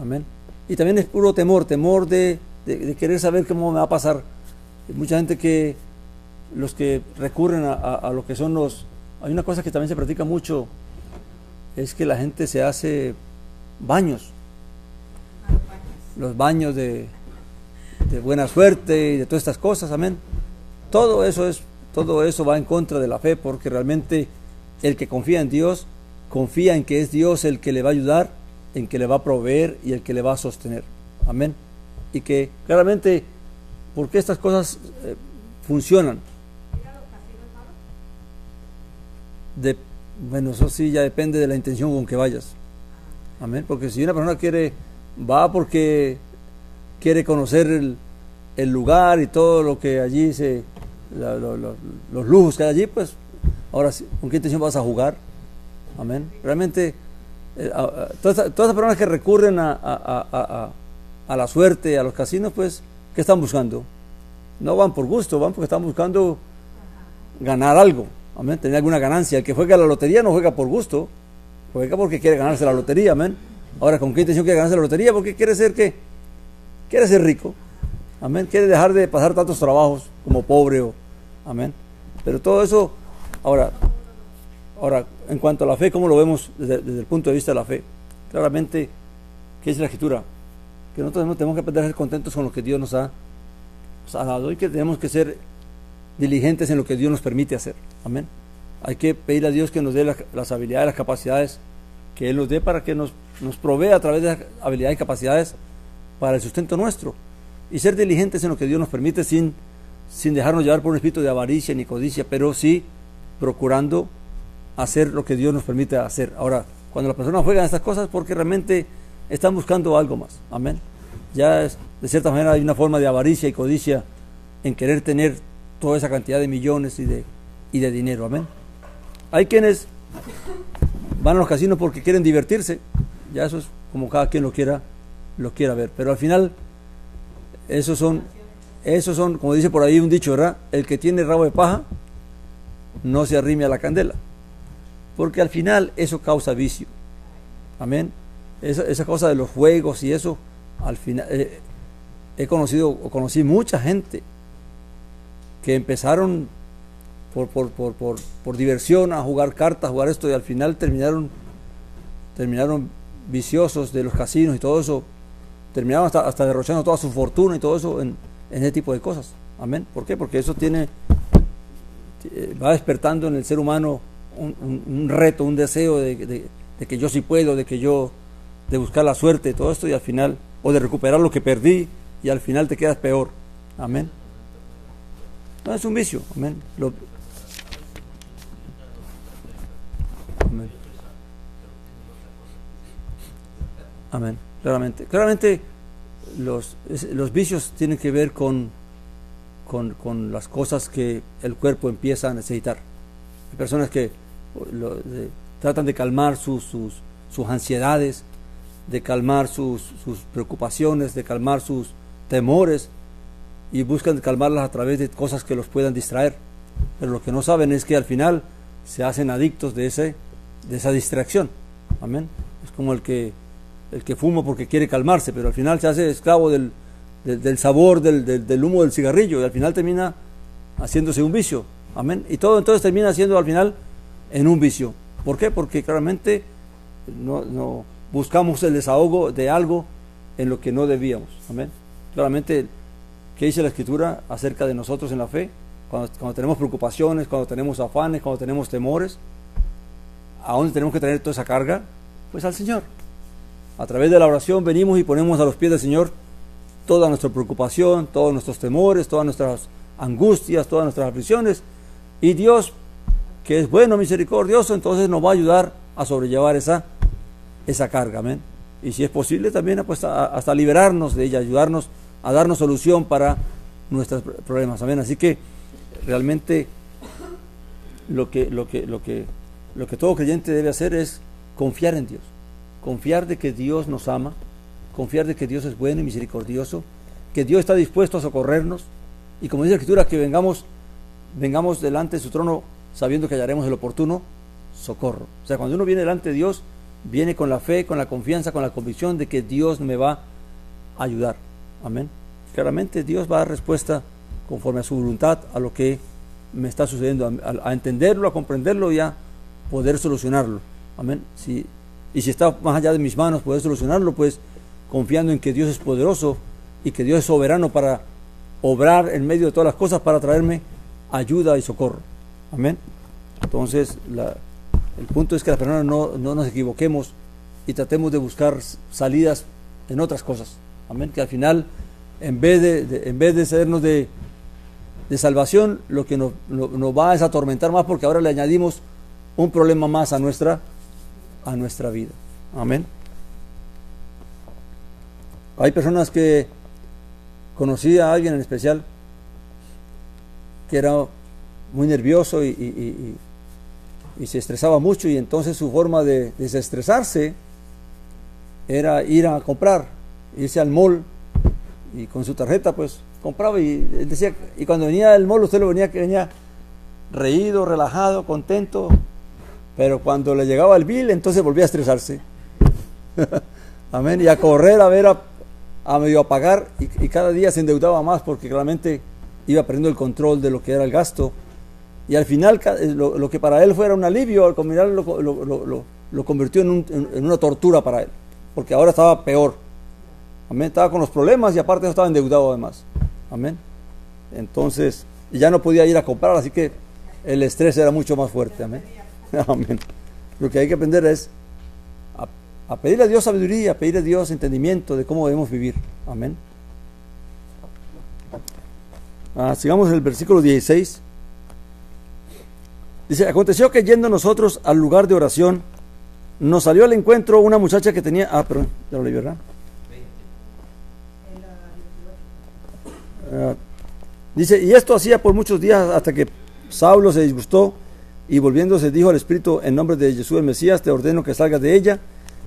amén. Y también es puro temor de querer saber cómo me va a pasar. Hay mucha gente los que recurren a lo que son hay una cosa que también se practica mucho, es que la gente se hace baños, los baños de buena suerte y de todas estas cosas, amén. Todo eso va en contra de la fe, porque realmente el que confía en Dios, confía en que es Dios el que le va a ayudar, en que le va a proveer y el que le va a sostener, amén. Y que claramente, porque estas cosas funcionan. Bueno, eso sí ya depende de la intención con que vayas, amén. Porque si una persona va porque quiere conocer el lugar y todo lo que allí los lujos que hay allí, pues ahora sí, ¿con qué intención vas a jugar? Amén. Realmente todas las personas que recurren a la suerte, a los casinos, pues ¿qué están buscando? No van por gusto, van porque están buscando ganar algo, amén, tener alguna ganancia. El que juega a la lotería no juega por gusto, juega porque quiere ganarse la lotería, amén. Ahora, ¿con qué intención quiere ganarse la lotería? Porque quiere ser rico, amén, quiere dejar de pasar tantos trabajos como pobre, amén. Pero todo eso, ahora, en cuanto a la fe, ¿cómo lo vemos desde el punto de vista de la fe? Claramente, ¿qué dice la Escritura? Que nosotros no tenemos que aprender a ser contentos con lo que Dios nos ha dado, y que tenemos que ser diligentes en lo que Dios nos permite hacer, amén. Hay que pedir a Dios que nos dé las habilidades, las capacidades que Él nos dé, para que nos provea a través de las habilidades y capacidades para el sustento nuestro, y ser diligentes en lo que Dios nos permite, sin dejarnos llevar por un espíritu de avaricia ni codicia, pero sí procurando hacer lo que Dios nos permite hacer. Ahora, cuando las personas juegan estas cosas, porque realmente están buscando algo más, amén. Ya de cierta manera hay una forma de avaricia y codicia en querer tener toda esa cantidad de millones y de dinero, amén. Hay quienes van a los casinos porque quieren divertirse, ya eso es como cada quien lo quiera ver, pero al final esos son, como dice por ahí un dicho, ¿verdad? El que tiene rabo de paja no se arrime a la candela, porque al final eso causa vicio, amén. Esa cosa de los juegos y eso, al final conocí mucha gente que empezaron por diversión a jugar cartas, a jugar esto, y al final terminaron viciosos de los casinos y todo eso, terminaron hasta derrochando toda su fortuna y todo eso en ese tipo de cosas, amén. ¿Por qué? Porque eso va despertando en el ser humano un reto, un deseo de que yo sí puedo, de buscar la suerte y todo esto, y al final, o de recuperar lo que perdí, y al final te quedas peor, amén. No, es un vicio, amén. Amén. Amén. Claramente los vicios tienen que ver con las cosas que el cuerpo empieza a necesitar. Hay personas que tratan de calmar sus ansiedades, de calmar sus preocupaciones, de calmar sus temores, y buscan calmarlas a través de cosas que los puedan distraer, pero lo que no saben es que al final se hacen adictos de esa distracción, amén. Es como el que fuma porque quiere calmarse, pero al final se hace esclavo del sabor del humo del cigarrillo, y al final termina haciéndose un vicio, amén. Y todo entonces termina siendo al final en un vicio. ¿Por qué? Porque claramente no buscamos el desahogo de algo en lo que no debíamos, amén. Claramente, ¿qué dice la Escritura acerca de nosotros en la fe? Cuando tenemos preocupaciones, cuando tenemos afanes, cuando tenemos temores, ¿a dónde tenemos que tener toda esa carga? Pues al Señor. A través de la oración venimos y ponemos a los pies del Señor toda nuestra preocupación, todos nuestros temores, todas nuestras angustias, todas nuestras aflicciones, y Dios que es bueno, misericordioso, entonces nos va a ayudar a sobrellevar esa carga, amén. Y si es posible también pues, hasta liberarnos de ella, ayudarnos a darnos solución para nuestros problemas, amén. Así que realmente lo que todo creyente debe hacer es confiar en Dios, confiar de que Dios nos ama, confiar de que Dios es bueno y misericordioso, que Dios está dispuesto a socorrernos, y como dice la Escritura, que vengamos delante de su trono sabiendo que hallaremos el oportuno socorro. O sea, cuando uno viene delante de Dios, viene con la fe, con la confianza, con la convicción de que Dios me va a ayudar, amén. Claramente Dios va a dar respuesta conforme a su voluntad a lo que me está sucediendo, a entenderlo, a comprenderlo y a poder solucionarlo, amén. Y si está más allá de mis manos poder solucionarlo, pues confiando en que Dios es poderoso y que Dios es soberano para obrar en medio de todas las cosas para traerme ayuda y socorro, amén. Entonces el punto es que las personas no nos equivoquemos y tratemos de buscar salidas en otras cosas, amén, que al final en vez de sernos de salvación, lo que nos va es a atormentar más, porque ahora le añadimos un problema más a nuestra vida, amén. Hay personas que conocí a alguien en especial que era muy nervioso y se estresaba mucho, y entonces su forma de desestresarse era ir a comprar, irse al mall, y con su tarjeta pues compraba, y decía, y cuando venía al mall usted lo venía reído, relajado, contento, pero cuando le llegaba el bill entonces volvía a estresarse. Amén. Y a correr a medio a pagar, y cada día se endeudaba más porque claramente iba perdiendo el control de lo que era el gasto, y al final lo que para él fuera un alivio, al combinar lo convirtió en una tortura para él, porque ahora estaba peor, amén, estaba con los problemas y aparte estaba endeudado además, amén. Entonces ya no podía ir a comprar, así que el estrés era mucho más fuerte, amén. Amén. Lo que hay que aprender es a pedirle a Dios sabiduría, a pedirle a Dios entendimiento de cómo debemos vivir, amén. Sigamos en el versículo 16. Dice: aconteció que yendo nosotros al lugar de oración, nos salió al encuentro una muchacha que tenía... perdón, ya lo leí, ¿verdad? Dice: y esto hacía por muchos días, hasta que Saulo se disgustó, y volviéndose dijo al Espíritu: en nombre de Jesús el Mesías te ordeno que salgas de ella.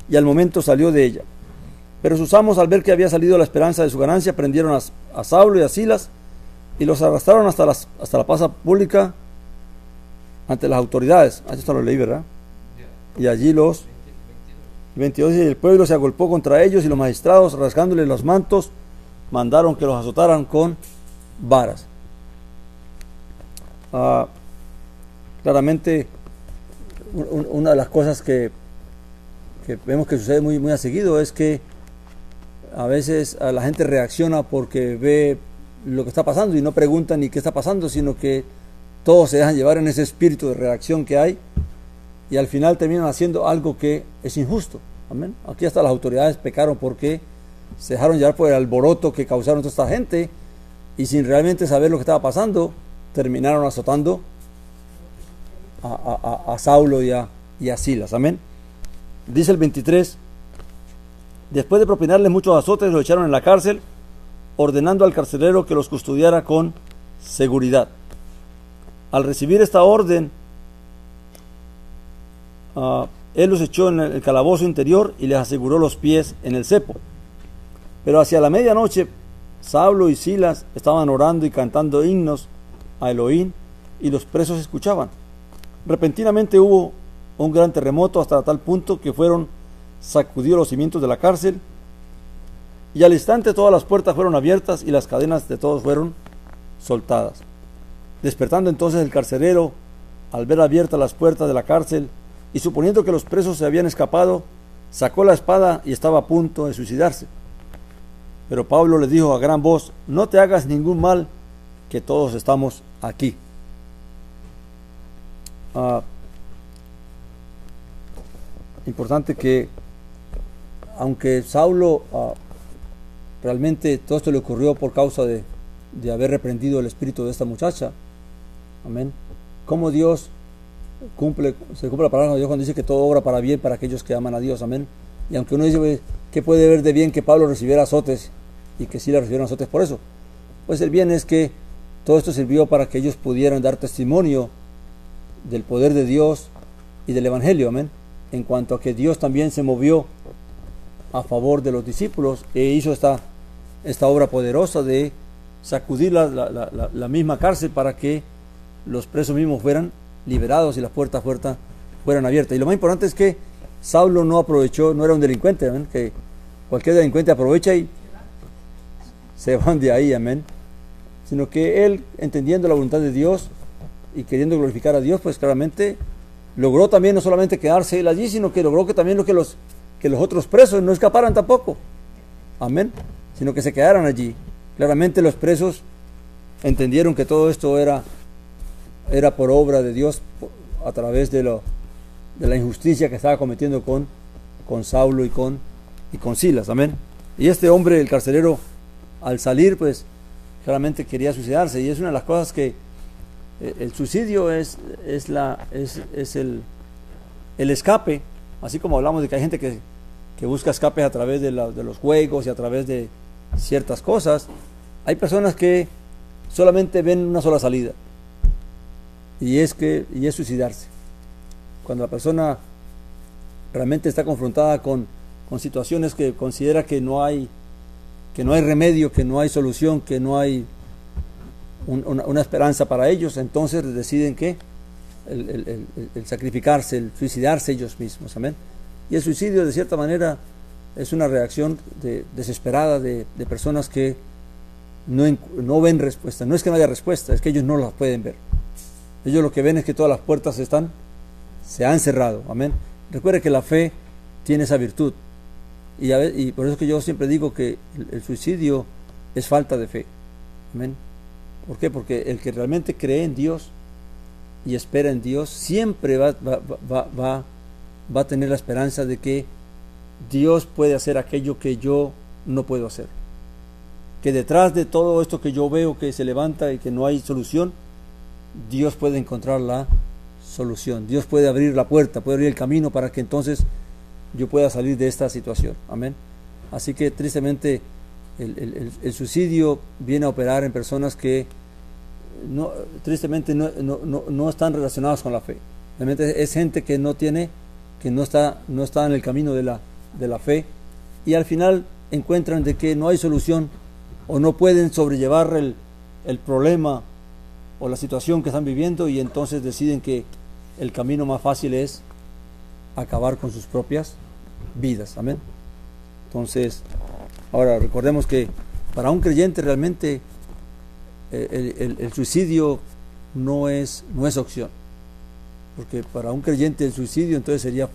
Y al momento salió de ella. Pero sus amos, al ver que había salido la esperanza de su ganancia, prendieron a Saulo y a Silas y los arrastraron hasta la plaza pública ante las autoridades. Esto lo leí, ¿verdad? Y allí los 22, y el pueblo se agolpó contra ellos, y los magistrados, rasgándoles los mantos, mandaron que los azotaran con varas. Claramente una de las cosas que vemos que sucede muy, muy a seguido es que a veces la gente reacciona porque ve lo que está pasando y no pregunta ni qué está pasando, sino que todos se dejan llevar en ese espíritu de reacción que hay, y al final terminan haciendo algo que es injusto, amén. Aquí hasta las autoridades pecaron porque se dejaron llevar por el alboroto que causaron toda esta gente, y sin realmente saber lo que estaba pasando terminaron azotando a Saulo y a Silas, amén. Dice el 23: después de propinarles muchos azotes, los echaron en la cárcel, ordenando al carcelero que los custodiara con seguridad. Al recibir esta orden, él los echó en el calabozo interior y les aseguró los pies en el cepo. Pero hacia la medianoche, Saulo y Silas estaban orando y cantando himnos a Elohim, y los presos escuchaban. Repentinamente hubo un gran terremoto, hasta tal punto que fueron sacudidos los cimientos de la cárcel, y al instante todas las puertas fueron abiertas y las cadenas de todos fueron soltadas. Despertando entonces el carcelero, al ver abiertas las puertas de la cárcel y suponiendo que los presos se habían escapado, sacó la espada y estaba a punto de suicidarse. Pero Pablo le dijo a gran voz: no te hagas ningún mal, que todos estamos aquí. Importante que, aunque Saulo realmente todo esto le ocurrió por causa de haber reprendido el espíritu de esta muchacha, amén, como Dios se cumple la palabra de Dios cuando dice que todo obra para bien para aquellos que aman a Dios, amén. Y aunque uno dice, pues, ¿qué puede ver de bien que Pablo recibiera azotes? Y que sí le recibieron azotes por eso. Pues el bien es que todo esto sirvió para que ellos pudieran dar testimonio del poder de Dios y del Evangelio, amén. En cuanto a que Dios también se movió a favor de los discípulos e hizo esta obra poderosa de sacudir la misma cárcel para que los presos mismos fueran liberados y las puertas fueran abiertas. Y lo más importante es que Saulo no aprovechó, no era un delincuente, amén, que cualquier delincuente aprovecha y se van de ahí, amén, sino que él, entendiendo la voluntad de Dios y queriendo glorificar a Dios, pues claramente logró también no solamente quedarse él allí, sino que logró que también que los otros presos no escaparan tampoco, amén, sino que se quedaran allí. Claramente los presos entendieron que todo esto era por obra de Dios a través de la injusticia que estaba cometiendo con Saulo y con Silas, amén. Y este hombre, el carcelero, al salir, pues claramente quería suicidarse, y es una de las cosas que el suicidio es el escape, así como hablamos de que hay gente que busca escapes a través de los juegos y a través de ciertas cosas. Hay personas que solamente ven una sola salida, y es suicidarse. Cuando la persona realmente está confrontada con situaciones que considera que no hay remedio, que no hay solución, que no hay una esperanza para ellos, entonces deciden que el sacrificarse, el suicidarse ellos mismos, amén. Y el suicidio, de cierta manera, es una reacción desesperada de personas que no ven respuesta. No es que no haya respuesta, es que ellos no la pueden ver. Ellos lo que ven es que todas las puertas se han cerrado, amén. Recuerde que la fe tiene esa virtud, y por eso es que yo siempre digo que el suicidio es falta de fe, amén. ¿Por qué? Porque el que realmente cree en Dios y espera en Dios siempre va a tener la esperanza de que Dios puede hacer aquello que yo no puedo hacer, que detrás de todo esto que yo veo que se levanta y que no hay solución, Dios puede encontrar la solución. Dios puede abrir la puerta, puede abrir el camino para que entonces yo pueda salir de esta situación, amén. Así que tristemente el suicidio viene a operar en personas que tristemente no están relacionadas con la fe. Realmente es gente que no está en el camino de la fe, y al final encuentran de que no hay solución o no pueden sobrellevar el problema o la situación que están viviendo, y entonces deciden que el camino más fácil es acabar con sus propias vidas, amén. Entonces, ahora recordemos que para un creyente realmente el suicidio no es opción, porque para un creyente el suicidio entonces sería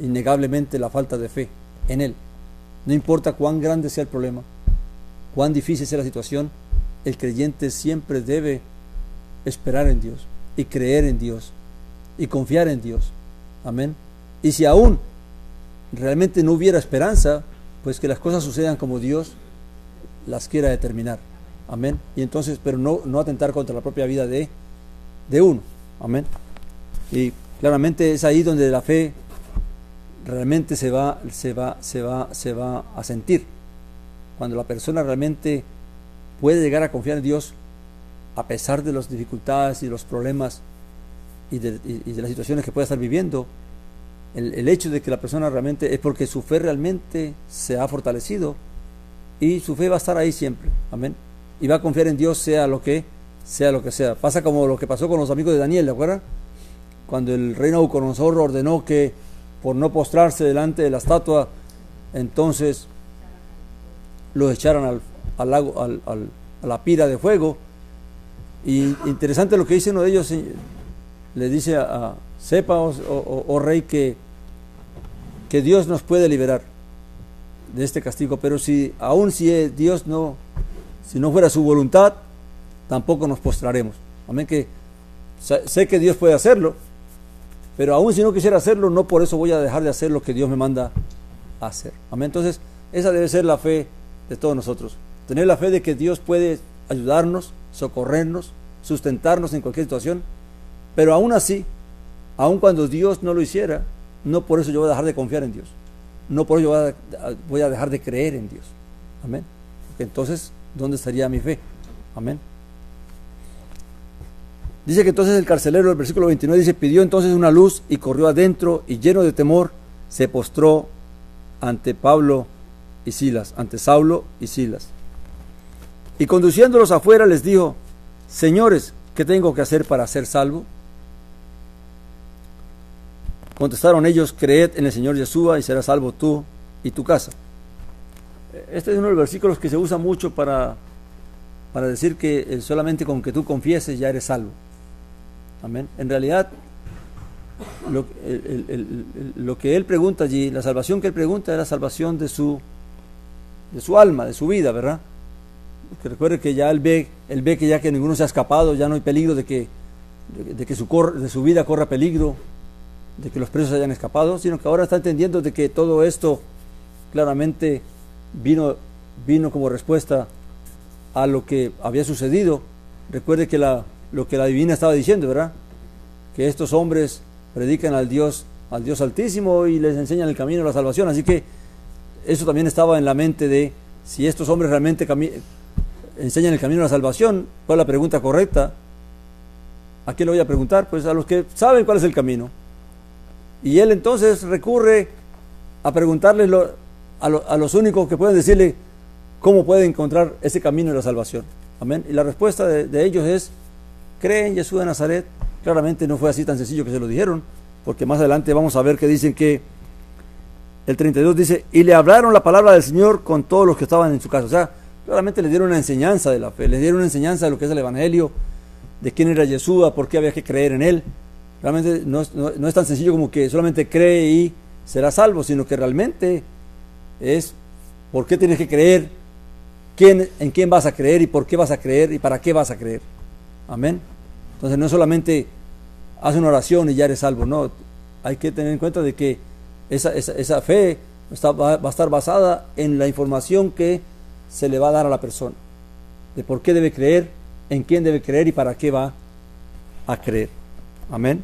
innegablemente la falta de fe en él. No importa cuán grande sea el problema, cuán difícil sea la situación, el creyente siempre debe esperar en Dios y creer en Dios y confiar en Dios, amén. Y si aún realmente no hubiera esperanza, pues que las cosas sucedan como Dios las quiera determinar, amén. Y entonces, pero no atentar contra la propia vida de uno, amén. Y claramente es ahí donde la fe realmente se va a sentir, cuando la persona realmente puede llegar a confiar en Dios a pesar de las dificultades y los problemas y de las situaciones que pueda estar viviendo. El hecho de que la persona realmente es porque su fe realmente se ha fortalecido, y su fe va a estar ahí siempre, amén, y va a confiar en Dios sea lo que sea. Pasa como lo que pasó con los amigos de Daniel, ¿de acuerdo? Cuando el rey Nabucodonosor ordenó que por no postrarse delante de la estatua, entonces los echaran al lago, a la pira de fuego. Y interesante lo que dice uno de ellos, le dice sepa, oh rey, que Dios nos puede liberar de este castigo, pero si Dios si no fuera su voluntad, tampoco nos postraremos, amén. Que sé que Dios puede hacerlo, pero aún si no quisiera hacerlo, no por eso voy a dejar de hacer lo que Dios me manda a hacer, amén. Entonces esa debe ser la fe de todos nosotros, tener la fe de que Dios puede ayudarnos, socorrernos, sustentarnos en cualquier situación, Pero aún así, aun cuando Dios no lo hiciera, no por eso yo voy a dejar de confiar en Dios. No por ello voy a dejar de creer en Dios. Amén. Porque entonces, ¿dónde estaría mi fe? Amén. Dice que entonces el carcelero, el versículo 29 dice, pidió entonces una luz y corrió adentro y lleno de temor se postró ante Pablo y Silas, ante Saulo y Silas. Y conduciéndolos afuera les dijo, señores, ¿qué tengo que hacer para ser salvo? Contestaron ellos, creed en el Señor Yeshua y serás salvo tú y tu casa. Este es uno de los versículos que se usa mucho para decir que solamente con que tú confieses ya eres salvo. Amén. En realidad, lo que él pregunta allí, la salvación que él pregunta es la salvación de su alma, de su vida, ¿verdad? Que recuerde que ya él ve que ya que ninguno se ha escapado, ya no hay peligro de que su vida corra peligro, de que los presos hayan escapado, sino que ahora está entendiendo de que todo esto claramente vino como respuesta a lo que había sucedido. Recuerde que lo que la divina estaba diciendo, ¿verdad? Que estos hombres predican al Dios Altísimo y les enseñan el camino de la salvación. Así que eso también estaba en la mente de si estos hombres realmente enseñan el camino de la salvación. ¿Cuál es la pregunta correcta? ¿A quién le voy a preguntar? Pues a los que saben cuál es el camino. Y él entonces recurre a preguntarles a los únicos que pueden decirle cómo puede encontrar ese camino de la salvación. Amén. Y la respuesta de ellos es, cree en Jesús de Nazaret. Claramente no fue así tan sencillo que se lo dijeron, porque más adelante vamos a ver que dicen que el 32 dice, y le hablaron la palabra del Señor con todos los que estaban en su casa. O sea, claramente les dieron una enseñanza de la fe, les dieron una enseñanza de lo que es el Evangelio, de quién era Yeshua, por qué había que creer en él. Realmente no es tan sencillo como que solamente cree y será salvo, sino que realmente es por qué tienes que creer, en quién vas a creer y por qué vas a creer y para qué vas a creer. Amén. Entonces no solamente haz una oración y ya eres salvo, no. Hay que tener en cuenta de que esa fe va a estar basada en la información que se le va a dar a la persona, de por qué debe creer, en quién debe creer y para qué va a creer. Amén.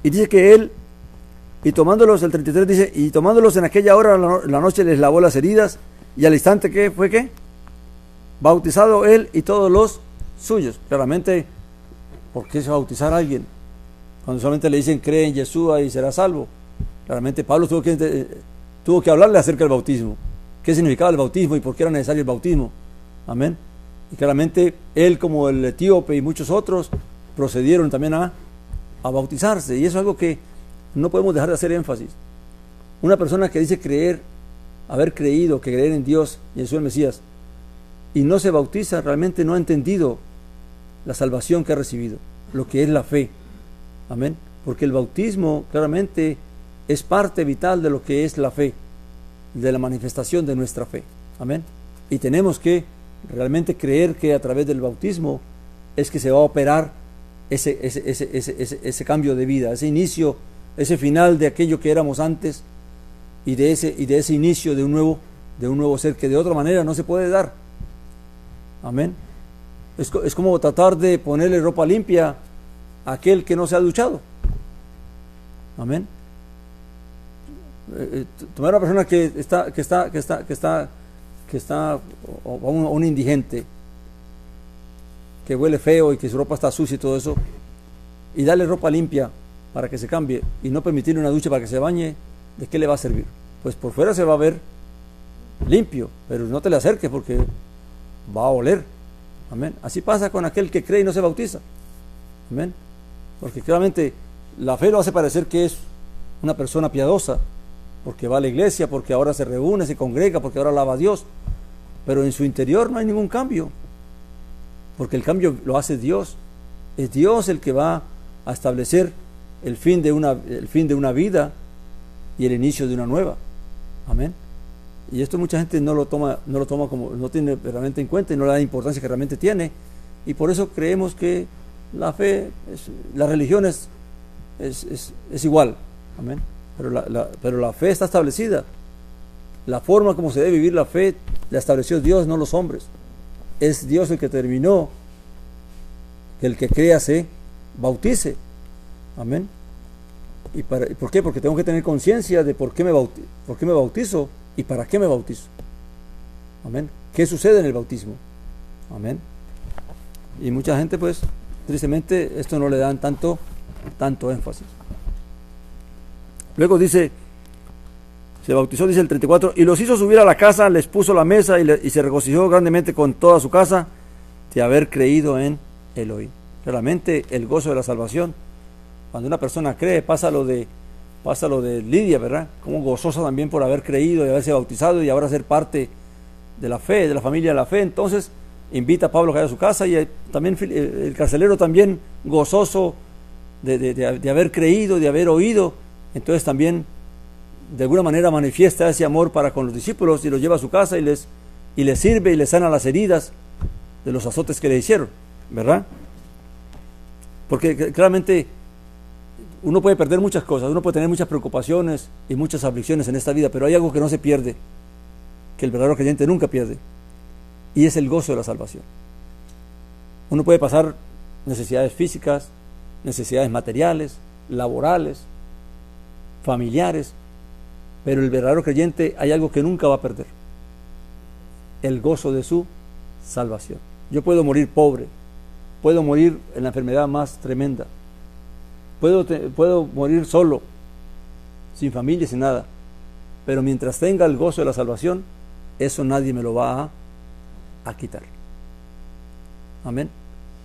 Y dice que él, y tomándolos, el 33 dice, y tomándolos en aquella hora, la noche les lavó las heridas, y al instante, ¿qué fue qué? Bautizado él y todos los suyos. Claramente, ¿por qué se va a bautizar a alguien? Cuando solamente le dicen, cree en Yeshua y será salvo. Claramente Pablo tuvo que hablarle acerca del bautismo. ¿Qué significaba el bautismo y por qué era necesario el bautismo? Amén. Y claramente él, como el etíope y muchos otros, procedieron también a bautizarse. Y eso es algo que no podemos dejar de hacer énfasis. Una persona que dice haber creído, que creer en Dios y en Jesús el Mesías, y no se bautiza, realmente no ha entendido la salvación que ha recibido, lo que es la fe. Amén. Porque el bautismo claramente es parte vital de lo que es la fe, de la manifestación de nuestra fe. Amén. Y tenemos que realmente creer que a través del bautismo es que se va a operar ese cambio de vida, ese inicio, ese final de aquello que éramos antes y de ese inicio de un nuevo ser que de otra manera no se puede dar. Amén. Es como tratar de ponerle ropa limpia a aquel que no se ha duchado. Amén. Tomar a una persona que está un indigente que huele feo y que su ropa está sucia y todo eso, y darle ropa limpia para que se cambie y no permitirle una ducha para que se bañe, ¿de qué le va a servir? Pues por fuera se va a ver limpio, pero no te le acerques porque va a oler. Amén. Así pasa con aquel que cree y no se bautiza. Amén. Porque claramente la fe lo hace parecer que es una persona piadosa, porque va a la iglesia, porque ahora se reúne, se congrega, porque ahora alaba a Dios, pero en su interior no hay ningún cambio, porque el cambio lo hace Dios. Es Dios el que va a establecer el fin de una vida y el inicio de una nueva. Amén. Y esto mucha gente no lo toma como, no tiene realmente en cuenta y no le da la importancia que realmente tiene, y por eso creemos que la fe, la religión es igual. Amén. Pero la fe está establecida. La forma como se debe vivir la fe la estableció Dios, no los hombres. Es Dios el que terminó que el que crea se bautice. Amén. ¿Y por qué? Porque tengo que tener conciencia de por qué me bautizo y para qué me bautizo. Amén. ¿Qué sucede en el bautismo? Amén. Y mucha gente, pues, tristemente, esto no le dan tanto énfasis. Luego dice, se bautizó, dice el 34, y los hizo subir a la casa, les puso la mesa y se regocijó grandemente con toda su casa de haber creído en Elohim. Realmente el gozo de la salvación, cuando una persona cree, pasa lo de Lidia, ¿verdad? Como gozosa también por haber creído y haberse bautizado y ahora ser parte de la fe, de la familia de la fe. Entonces invita a Pablo a ir a su casa y también el carcelero también gozoso de haber creído, de haber oído. Entonces también de alguna manera manifiesta ese amor para con los discípulos y los lleva a su casa y les sirve y les sana las heridas de los azotes que le hicieron, ¿verdad? Porque claramente uno puede perder muchas cosas, uno puede tener muchas preocupaciones y muchas aflicciones en esta vida, pero hay algo que no se pierde, que el verdadero creyente nunca pierde, y es el gozo de la salvación. Uno puede pasar necesidades físicas, necesidades materiales, laborales, familiares, pero el verdadero creyente hay algo que nunca va a perder: el gozo de su salvación. Yo puedo morir pobre, puedo morir en la enfermedad más tremenda, puedo morir solo, sin familia, sin nada, pero mientras tenga el gozo de la salvación, eso nadie me lo va a quitar. Amén.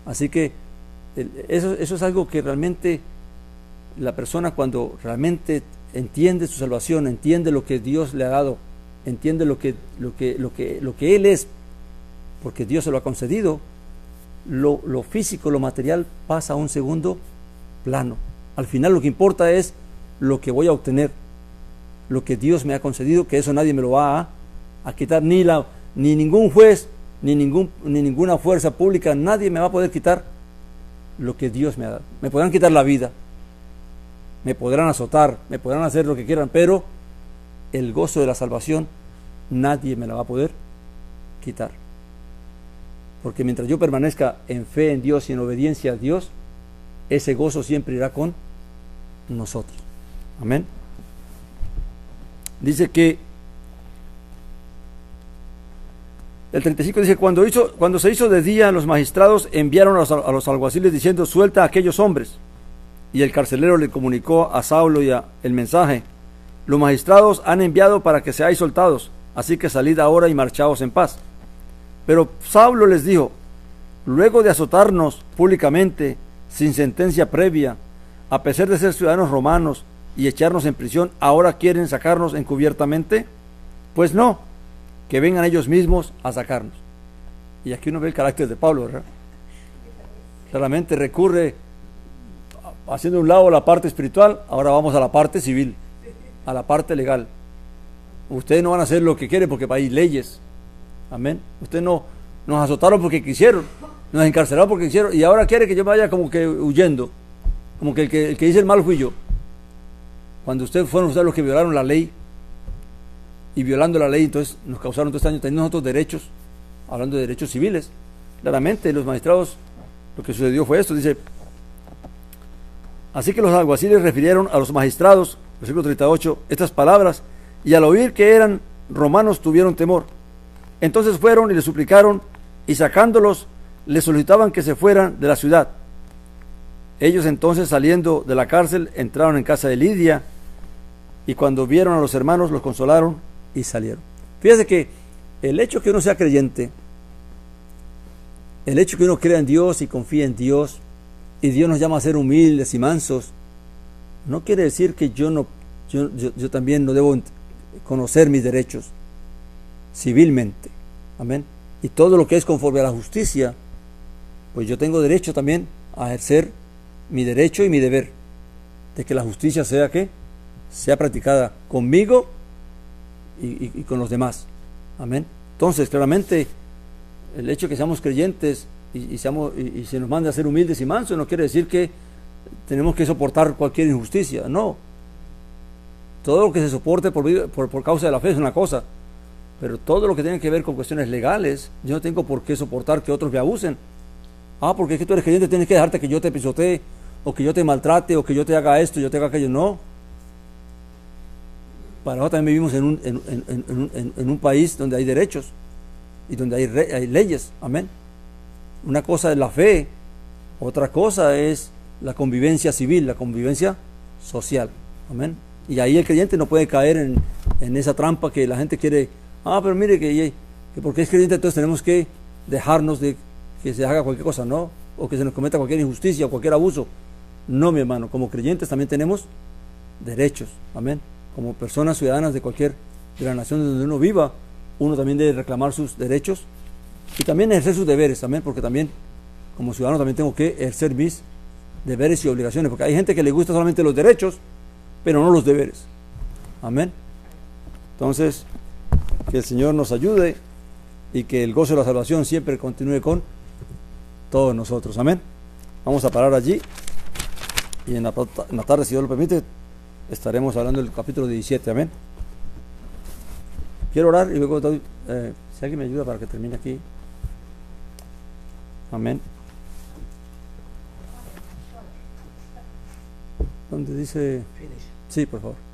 Así que eso es algo que realmente la persona, cuando realmente entiende su salvación, entiende lo que Dios le ha dado, entiende lo que Él es, porque Dios se lo ha concedido, lo físico, lo material pasa a un segundo plano. Al final lo que importa es lo que voy a obtener, lo que Dios me ha concedido, que eso nadie me lo va a quitar, ni ningún juez, ni ninguna fuerza pública, nadie me va a poder quitar lo que Dios me ha dado. Me podrán quitar la vida, me podrán azotar, me podrán hacer lo que quieran, pero el gozo de la salvación nadie me la va a poder quitar. Porque mientras yo permanezca en fe en Dios y en obediencia a Dios, ese gozo siempre irá con nosotros. Amén. Dice que el 35 dice, cuando se hizo de día, los magistrados enviaron a los alguaciles diciendo: suelta a aquellos hombres. Y el carcelero le comunicó a Saulo y el mensaje: los magistrados han enviado para que seáis soltados, así que salid ahora y marchaos en paz. Pero Saulo les dijo: luego de azotarnos públicamente, sin sentencia previa, a pesar de ser ciudadanos romanos y echarnos en prisión, ¿ahora quieren sacarnos encubiertamente? Pues no, que vengan ellos mismos a sacarnos. Y aquí uno ve el carácter de Pablo, ¿verdad? Claramente recurre, haciendo a un lado la parte espiritual, ahora vamos a la parte civil, a la parte legal. Ustedes no van a hacer lo que quieren porque hay leyes. Amén. Ustedes no nos azotaron porque quisieron, nos encarcelaron porque quisieron, y ahora quiere que yo vaya como que huyendo, como que el que dice el mal fui yo. Cuando fueron ustedes los que violaron la ley, y violando la ley, entonces nos causaron todo este daño, teniendo nosotros derechos, hablando de derechos civiles. Claramente los magistrados, lo que sucedió fue esto, dice: así que los alguaciles refirieron a los magistrados, versículo 38, estas palabras, y al oír que eran romanos tuvieron temor. Entonces fueron y le suplicaron, y sacándolos, le solicitaban que se fueran de la ciudad. Ellos entonces, saliendo de la cárcel, entraron en casa de Lidia, y cuando vieron a los hermanos, los consolaron y salieron. Fíjese que el hecho que uno sea creyente, el hecho que uno crea en Dios y confíe en Dios, y Dios nos llama a ser humildes y mansos, no quiere decir que yo también no debo conocer mis derechos civilmente. Amén. Y todo lo que es conforme a la justicia, pues yo tengo derecho también a ejercer mi derecho y mi deber de que la justicia sea practicada conmigo y con los demás. Amén. Entonces, claramente, el hecho de que seamos creyentes y se nos mande a ser humildes y mansos no quiere decir que tenemos que soportar cualquier injusticia. No. Todo lo que se soporte por causa de la fe es una cosa, pero todo lo que tiene que ver con cuestiones legales, yo no tengo por qué soportar que otros me abusen. Porque es que tú eres creyente, tienes que dejarte que yo te pisotee, o que yo te maltrate, o que yo te haga esto, yo te haga aquello. No. Para nosotros también vivimos en un país donde hay derechos y donde hay leyes. Amén. Una cosa es la fe, otra cosa es la convivencia civil, la convivencia social. Amén. Y ahí el creyente no puede caer en esa trampa que la gente quiere. Pero mire que porque es creyente entonces tenemos que dejarnos de que se haga cualquier cosa, no, o que se nos cometa cualquier injusticia o cualquier abuso. No, mi hermano, como creyentes también tenemos derechos. Amén. Como personas ciudadanas de la nación donde uno viva, uno también debe reclamar sus derechos y también ejercer sus deberes. Amén. Porque también como ciudadano también tengo que ejercer mis deberes y obligaciones, porque hay gente que le gusta solamente los derechos pero no los deberes. Amén. Entonces, que el Señor nos ayude y que el gozo de la salvación siempre continúe con todos nosotros. Amén. Vamos a parar allí y en la tarde, si Dios lo permite, estaremos hablando del capítulo 17. Amén. Quiero orar y luego doy, si alguien me ayuda para que termine aquí. Amén. ¿Dónde dice? Sí, por favor.